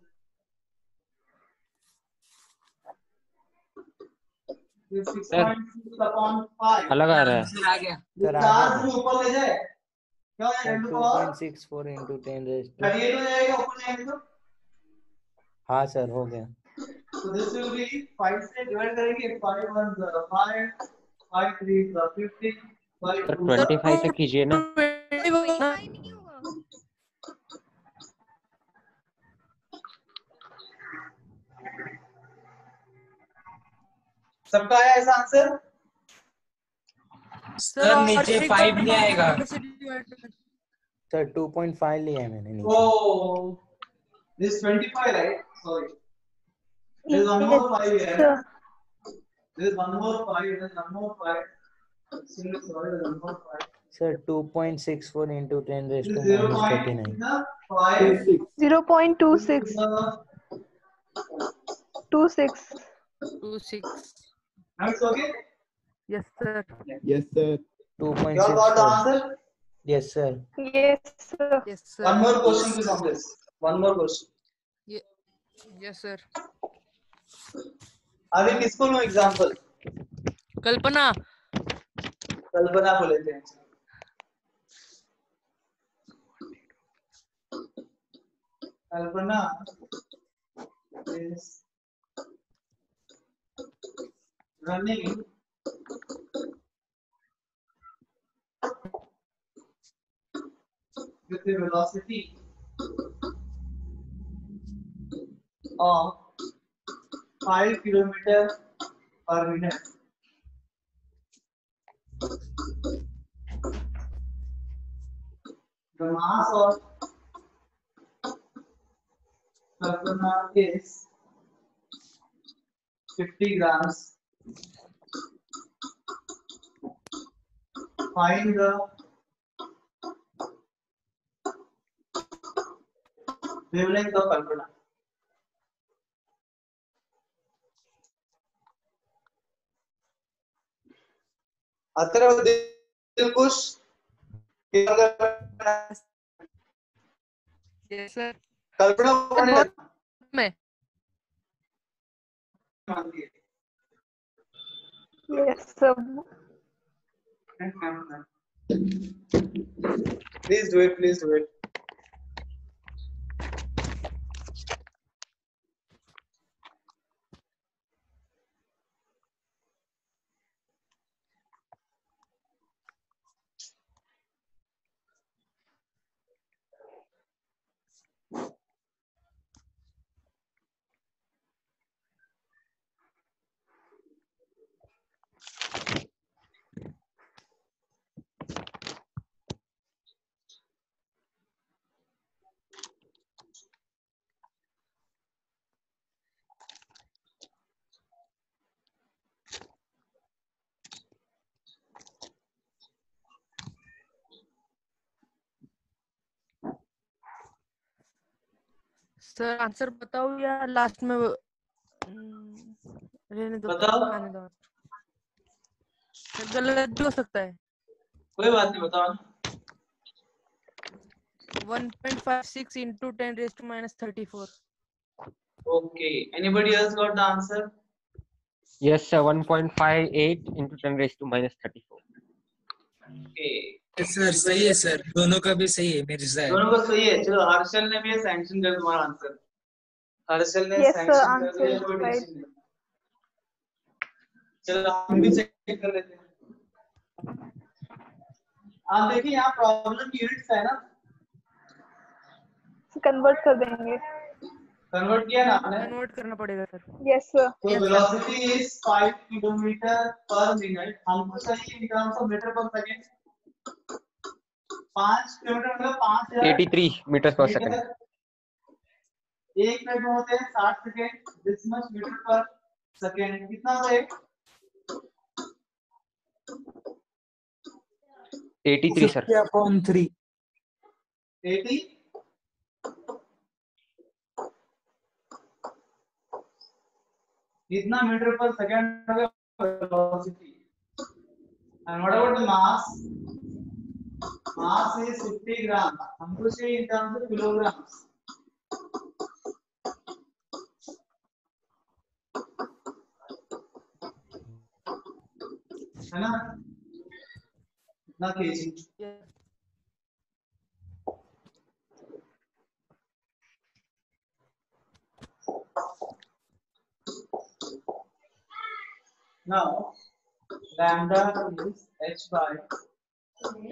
ये 6.6 upon 5 अलग आ रहा है। आ गया। सर आ चार गया। से ऊपर ले जाए क्या हो जाएगा? 2.64 into 10 raised to। 38 हो जाएगा ऊपर जाएंगे तो। हाँ सर हो गया। So this will be 5 से डिवाइड करेंगे। 5 1 0 5 5 3 50 5 सर 2 25 तक कीजिए ना। 25 नहीं होगा। सबका आया ऐसा आंसर? सर नीचे 5 नहीं आएगा। सर 2.5 लिया है मैंने नीचे। Oh, this 25 right? Sorry. There is one more 5 here. There is one more 5. There is one more 5. Sorry, there is one more 5. Sir, 2.64 into 10 raised to Zero minus point 39. 5 0.26. 26. 26. That's okay. Yes, sir. Yes, sir. You all got the 2.64. answer? Yes, sir. Yes, sir. Yes, sir. One more question please on this. One more question. Yes, sir. अभी किसको लो example? कल्पना. कल्पना को लेते हैं. कल्पना is running with a velocity of 5 kilometers per minute. The mass of Kalpana is 50 grams. Find the wavelength of Kalpana. Atar दिलकुश Yes, sir. कल्पना बहुत में. Yes, sir. Please do it. Please do it. Sir answer बताओ या last में रहने दो. बताओ. आने दो. सर गलत भी हो सकता है. कोई बात नहीं, बताओ. 1.56 into 10 raised to minus 34. Okay. Anybody else got the answer? Yes, sir. 1.58 into 10 raised to minus 34. Okay. Sir सही है सर, दोनों का भी सही है मेरे साथ. दोनों का सही है. चलो हर्षल ने भी सैंक्शन कर तुम्हारा आंसर. हर्षल ने Yes, sir. सैंक्शन कर Answer दिया. is कोई right. टेंशन नहीं. चलो हम भी चेक कर लेते हैं. आप देखिए यहाँ प्रॉब्लम यूनिट्स है ना. कन्वर्ट कर देंगे. कन्वर्ट किया ना आपने. कन्वर्ट करना पड़ेगा सर. Yes, sir. तो वेलोसिटी इज 5 किलोमीटर पर मिनट. हमको चाहिए इन टर्म्स ऑफ मीटर पर सेकंड. 5 किलोमीटर मतलब 5000 83 meters per second. एक मिनट में होते हैं 60 सेकंड. दिस मच मीटर पर सेकंड. कितना है? 83 sir. 50/3. 80. कितना मीटर पर सेकंड होगा velocity. And what about the mass? Mass is 50 ग्राम. हमको चाहिए इन टर्म्स ऑफ किलोग्राम्स. है ना? ना KG. Now, lambda is h by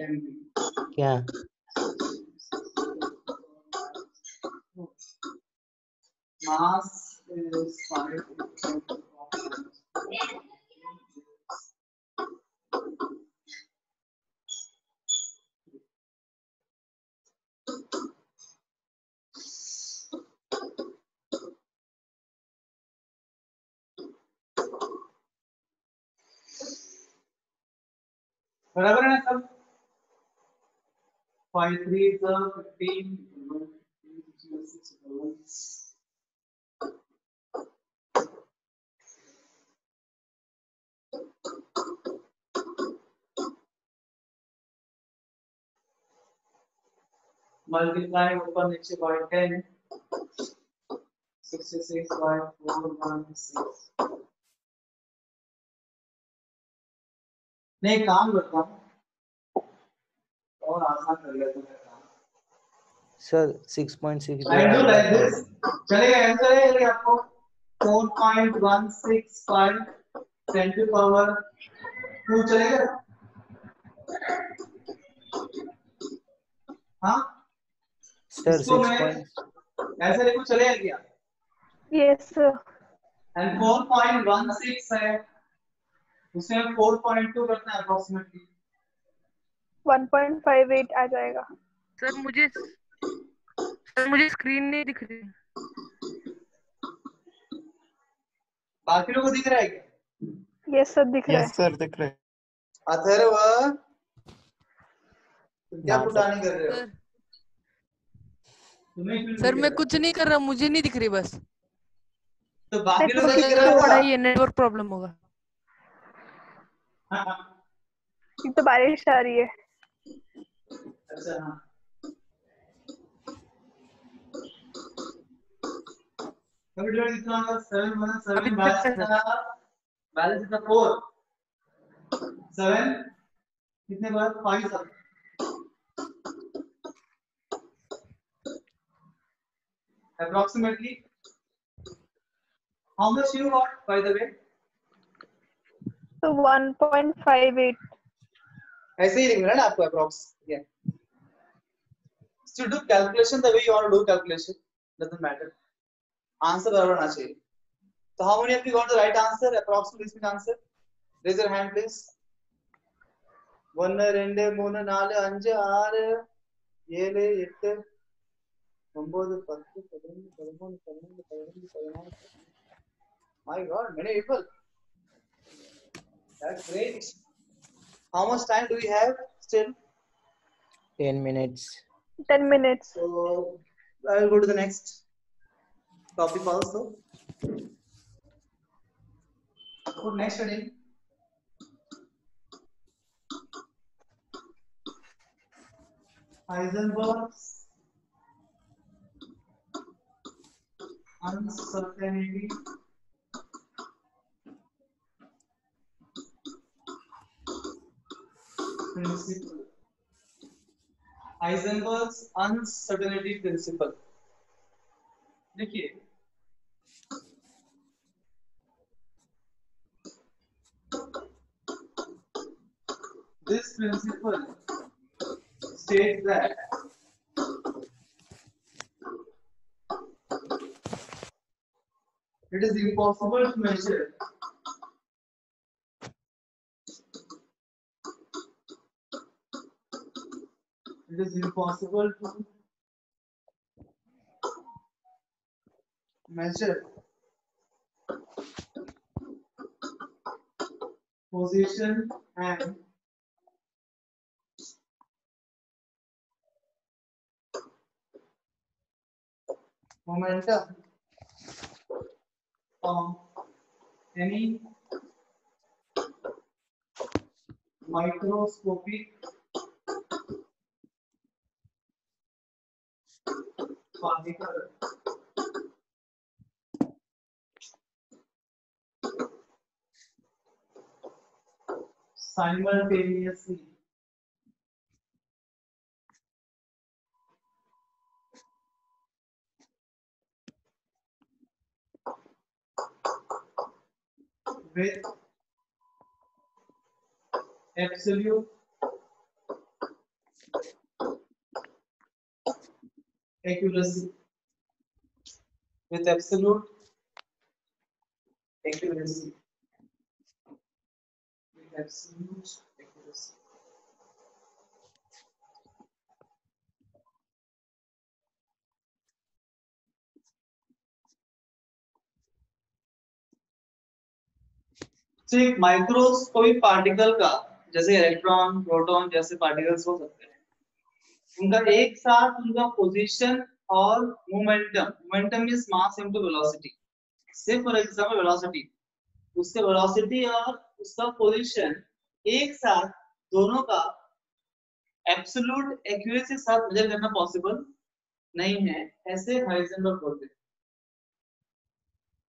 mv. क्या? Mass is 5. बराबर है ना सब? 5 3 is 15. Multiply ऊपर नीचे by 10. 66 by 416. नहीं काम करता हूँ और आसान कर लेता हूँ काम. Sir 6.6 I do like this. चलेगा आंसर है ये आपको 4.165 10 to power 2 चलेगा. हाँ सर इसको मैं 6. ऐसे लिखूं चलेगा क्या? Yes, sir. एंड 4.16 है उसमें 4.2 करना है अप्रोक्सीमेटली. 1.58 आ जाएगा. सर मुझे स्क्रीन नहीं दिख रही. बाकी लोगों को दिख रहा है क्या? Yes, sir, दिख रहा यस है. सर दिख रहा है. अथर्व तुम क्या हाँ, पुटानी कर रहे हो? सर तुम्हें क्यों सर नहीं मैं दिख कुछ नहीं कर रहा, मुझे नहीं दिख रही बस. रहा? तो बाकी लोगों को नेटवर्क दिख रहा थोड़ा होगा. ये नेटवर्क प्रॉब्लम होगा. एक तो बारिश आ रही है. अच्छा हाँ. कभी डिवाइड कितना होगा? 7 1 7 बैलेंस इतना 4 7 कितने बार 5 7 approximately. How much you got by the way? So 1.58. ऐसे ही लिखना है ना आपको approx. Yeah. So do calculation the way you want to do calculation. Doesn't matter. Answer बराबर होना चाहिए. So how many of you got the right answer? Approximately speak answer. Raise your hand please. 1 2 3 4 5 6 7 8 9 10 11 12 13 14 15 16. My God, many people. That's great. How much time do we have still? 10 minutes. 10 minutes. So I will go to the next topic also. So next heading. Heisenberg's uncertainty principle. Heisenberg's uncertainty principle. देखिए this principle states that it is impossible to measure position and momentum of any microscopic particle simultaneously with absolute accuracy. With absolute accuracy. With absolute accuracy. तो एक microscopic particle का जैसे electron proton जैसे particles हो सकते हैं उनका एक साथ उनका पोजीशन और momentum is mass into velocity. सिर्फ फॉर एग्जांपल वेलोसिटी, उसके वेलोसिटी और उसका पोजीशन एक साथ दोनों का एब्सोल्यूट एक्यूरेसी के साथ मेजर करना पॉसिबल नहीं है, ऐसे हाइजेनबर्ग बोलते हैं।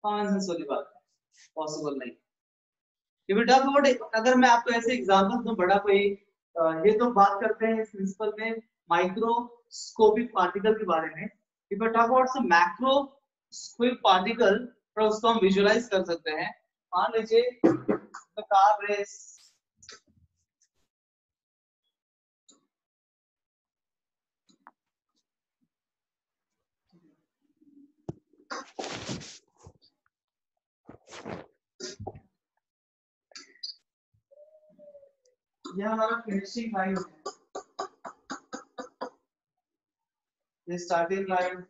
कॉमन सेंस वाली बात है, पॉसिबल नहीं। ये बेटा अगर मैं आपको ऐसे एग्जांपल दूं बड़ा कोई, ये तो बात करते हैं इस प्रिंसिपल में माइक्रोस्कोपिक पार्टिकल के बारे में। If I talk about some macroscopic particle, तो उसको हम विजुअलाइज कर सकते हैं। मान लीजिए द कार रेस, यह हमारा फिनिशिंग लाइन है, ये स्टार्टिंग लाइन,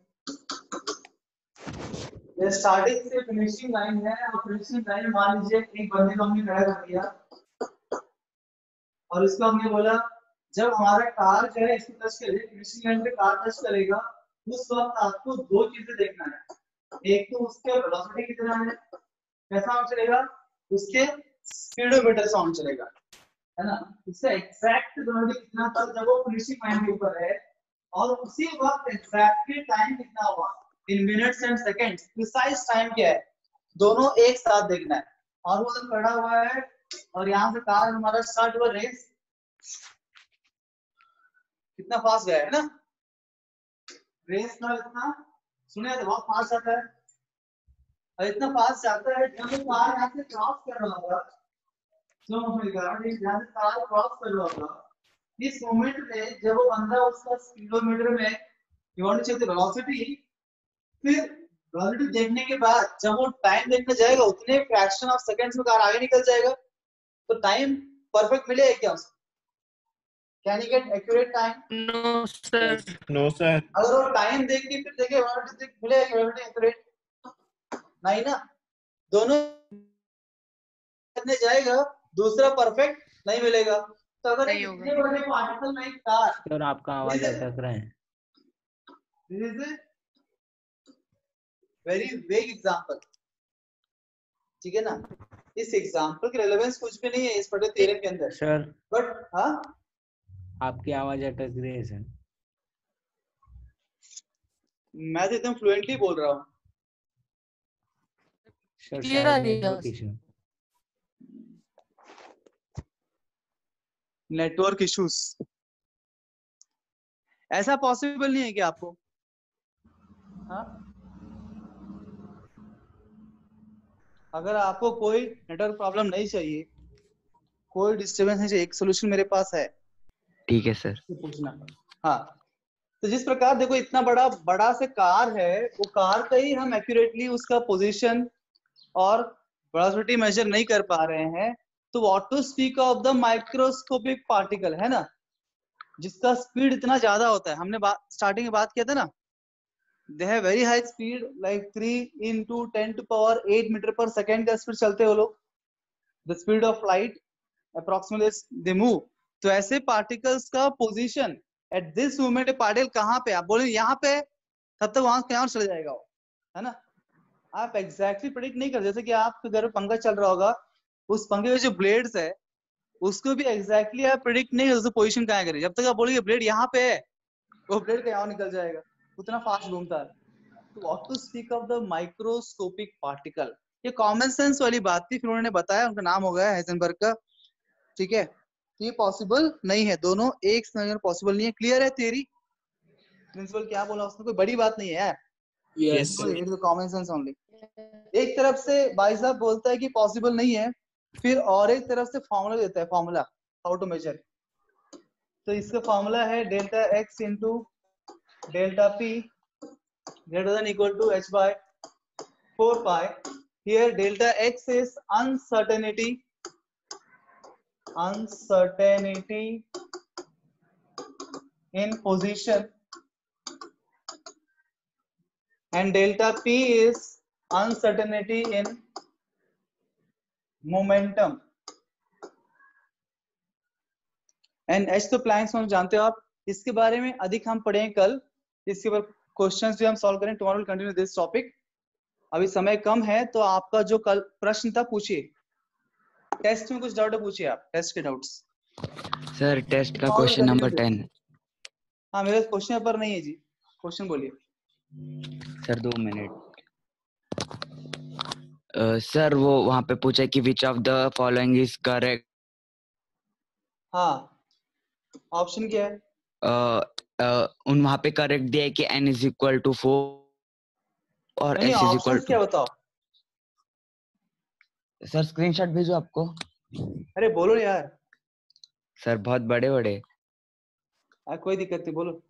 ये स्टार्टिंग से फिनिशिंग लाइन है। और फिनिशिंग लाइन मान लीजिए एक बंदे को हमने खड़ा कर दिया और इसको हमने बोला जब हमारा कार जो है इसको टच करे, फिनिशिंग लाइन पे कार टच करेगा, उस वक्त आपको दो चीजें देखना है। एक तो उसके वेलोसिटी कितना है, कैसा साउंड चलेगा, उसके स्पीडोमीटर साउंड चलेगा, है ना, इससे एग्जैक्ट वेलोसिटी कितना था जब वो फिनिशिंग लाइन के ऊपर है, और उसी वक्त एग्जैक्टली टाइम कितना हुआ इन minutes and seconds, precise time क्या है, दोनों एक साथ देखना है। और वो खड़ा हुआ है और यहाँ से कार हमारा स्टार्ट हुआ रेस, कितना फास्ट गया है ना, रेस का इतना सुने तो बहुत फास्ट आता है, और इतना फास्ट जाता है जब वो कार यहाँ से क्रॉस कर रहा होगा, यहाँ से कार क्रॉस कर रहा होगा, इस मोमेंट में जब वो बंदा उसका किलोमीटर में you want to check the velocity, फिर वेलोसिटी देखने के बाद जब वो टाइम देखने जाएगा उतने फ्रैक्शन ऑफ सेकंड्स में कार आगे निकल जाएगा, तो टाइम परफेक्ट मिलेगा क्या उसको? Can you get accurate time? No sir. No sir. अगर वो टाइम देख के फिर देखे वेलोसिटी मिलेगा, वेलोसिटी एक्यूरेट नहीं ना, दोनों जाएगा, दूसरा परफेक्ट नहीं मिलेगा। तो अगर इतने बड़े पार्टिकल में एक कार, सर आपका आवाज अटक रहा है। This is very vague example, ठीक है ना, इस एग्जांपल की रेलेवेंस कुछ भी नहीं है इस पर्टिकुलर थ्योरम के अंदर सर बट हाँ आपकी आवाज अटक रही है सर। मैं तो एकदम फ्लुएंटली बोल रहा हूँ सर। क्लियर आ रही है नेटवर्क इशू। नेटवर्क इश्यूज, ऐसा पॉसिबल नहीं है कि आपको, हाँ, अगर आपको कोई नेटवर्क प्रॉब्लम नहीं चाहिए, कोई डिस्टरबेंस नहीं चाहिए, एक सोल्यूशन मेरे पास है। ठीक है सर। पूछना, हाँ, तो जिस प्रकार देखो इतना बड़ा से कार है, वो कार का ही हम एक्यूरेटली उसका पोजीशन और वेलोसिटी मेजर नहीं कर पा रहे हैं, तो what to speak of the microscopic particle, है ना, जिसका स्पीड इतना ज्यादा होता है। हमने स्टार्टिंग में बात किया था ना, they have very high speed like 3 into 10⁸ metre पर सेकेंड का स्पीड चलते हो लोग, the speed of light approximately they move. तो ऐसे पार्टिकल्स का position at this moment, particle कहाँ पे, आप बोले यहाँ पे, तब तक वहां कहीं और चले जाएगा वो, है ना, आप एग्जैक्टली प्रेडिक्ट नहीं कर, जैसे कि आपके घर में पंखा चल रहा होगा, उस पंखे के जो ब्लेड्स है उसको भी एग्जैक्टली आप प्रेडिक्ट नहीं कर सकते पोजीशन कहाँ करें, जब तक आप बोलेंगे ब्लेड यहाँ पे है, वो ब्लेड कहीं और निकल जाएगा, उतना फास्ट घूमता है। तो what to speak of the microscopic particle, ये कॉमन सेंस वाली बात थी, फिर उन्होंने बताया, उनका नाम हो गया हाइजेनबर्ग का, ठीक है। ये पॉसिबल नहीं है, दोनों एक समय पॉसिबल नहीं है। क्लियर है थियरी? प्रिंसिपल क्या बोला उसने, कोई बड़ी बात नहीं है यार, यस कॉमन सेंस ओनली। एक तरफ से भाई साहब बोलता है कि पॉसिबल नहीं है, फिर और एक तरफ से फॉर्मूला देता है, फॉर्मूला हाउ टू मेजर। तो इसका फॉर्मूला है delta x into delta P greater than equal to h by 4 pi. Here delta x is uncertainty in position, and delta p is uncertainty in momentum. And h तो planks formula जानते हो आप, इसके बारे में अधिक हम पढ़ेंगे कल। इसके ऊपर क्वेश्चंस भी हम सॉल्व करें। Tomorrow will continue this topic. अभी समय कम है तो आपका जो कल प्रश्न था पूछिए। टेस्ट में कुछ डाउट है पूछिए आप, टेस्ट के डाउट्स। सर टेस्ट का क्वेश्चन नंबर 10। हाँ मेरे क्वेश्चन पेपर नहीं है जी, क्वेश्चन बोलिए। Sir 2 minute. सर वो वहाँ पे पूछा कि which of the following is correct. हाँ ऑप्शन क्या है? उन वहाँ पे करेक्ट दिया है कि n इज इक्वल टू 4 और नहीं, s इज इक्वल ऑप्शंस क्या टू। बताओ। सर स्क्रीनशॉट भेजो आपको। अरे बोलो यार। सर बहुत बड़े बड़े। कोई दिक्कत नहीं, बोलो।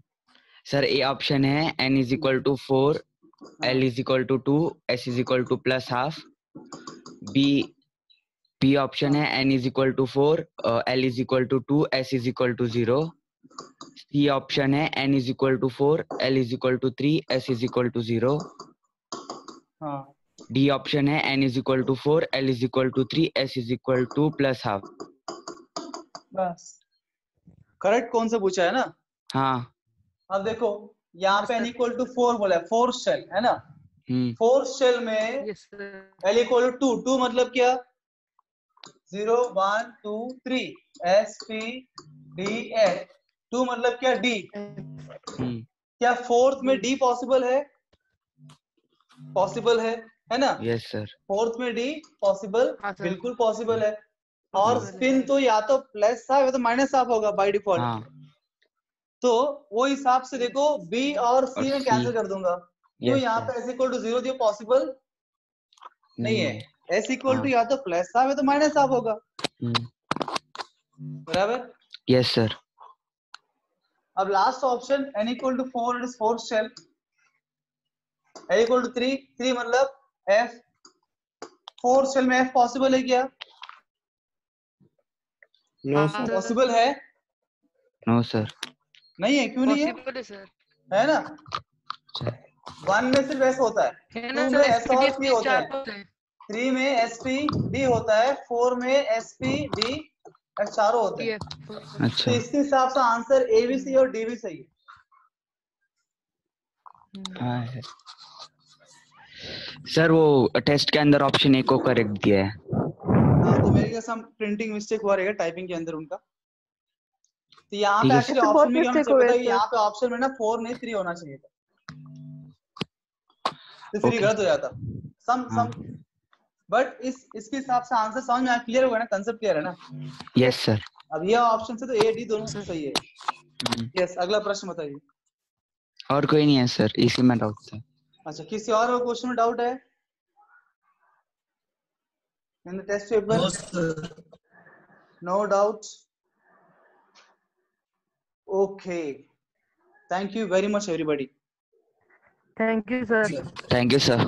सर ए ऑप्शन है n is equal to 4, l is equal to 2, s is equal to plus half. B option है n is equal to 4, l is equal to 2, s is equal to 0। C option है n is equal to 4, l is equal to 3, s is equal to 0। D option है n is equal to 4, l is equal to 3, s is equal to plus half. बस correct कौन सा पूछा है ना? हाँ। अब देखो यहाँ पे n इक्वल टू 4 बोला है, 4 शेल है ना। 4 शेल में l इक्वल टू 2 मतलब क्या? 0 1 2 3 s p d f। 2 मतलब क्या? d। क्या फोर्थ में d पॉसिबल है? पॉसिबल है ना? Yes sir. फोर्थ में d पॉसिबल, बिल्कुल पॉसिबल है। और स्पिन तो या तो प्लस हाफ या तो माइनस हाफ होगा बाय डिफॉल्ट। हाँ। तो वो हिसाब से देखो b और c में कैंसिल कर दूंगा। क्यों? यहाँ पे s इक्वल टू 0 दिया, पॉसिबल नहीं है। s इक्वल टू या तो प्लस हाफ या तो माइनस हाफ होगा, बराबर? Yes sir. अब last option n equal to 4, it is fourth shell. l equal to 3, 3 मतलब f। फोर्थ शेल में f पॉसिबल है क्या? No sir. पॉसिबल है? No sir. नहीं है। क्यों नहीं है? पॉसिबल है सर। है ना? 1 में सिर्फ s होता है, 2 में s और p होता है, 3 में sp d होता है, 4 में sp d चारों होते हैं। अच्छा। तो इसके हिसाब से आंसर ए भी सही और डी भी सही है। हाँ है। सर वो टेस्ट के अंदर ऑप्शन ए को करेक्ट दिया है। हाँ तो मेरे ख्याल से प्रिंटिंग मिस्टेक हुआ रहेगा टाइपिंग के अंदर उनका। तो यहाँ पे एक्चुअली ऑप्शन में क्या होना चाहिए? यहाँ पे ऑप्शन में ना 4 नहीं 3 होना चाहिए था, तो फिर गलत हो जाता सम। बट इसके हिसाब से आंसर समझ में क्लियर होगा ना? कंसेप्ट क्लियर है ना? Yes sir. अब ये ऑप्शन से तो ए डी दोनों सही है। यस, अगला प्रश्न बताइए। और कोई नहीं है सर, इसी में डाउट था। अच्छा, किसी और क्वेश्चन में डाउट है in the test paper? No doubt. Okay, thank you very much everybody. Thank you sir. Thank you sir.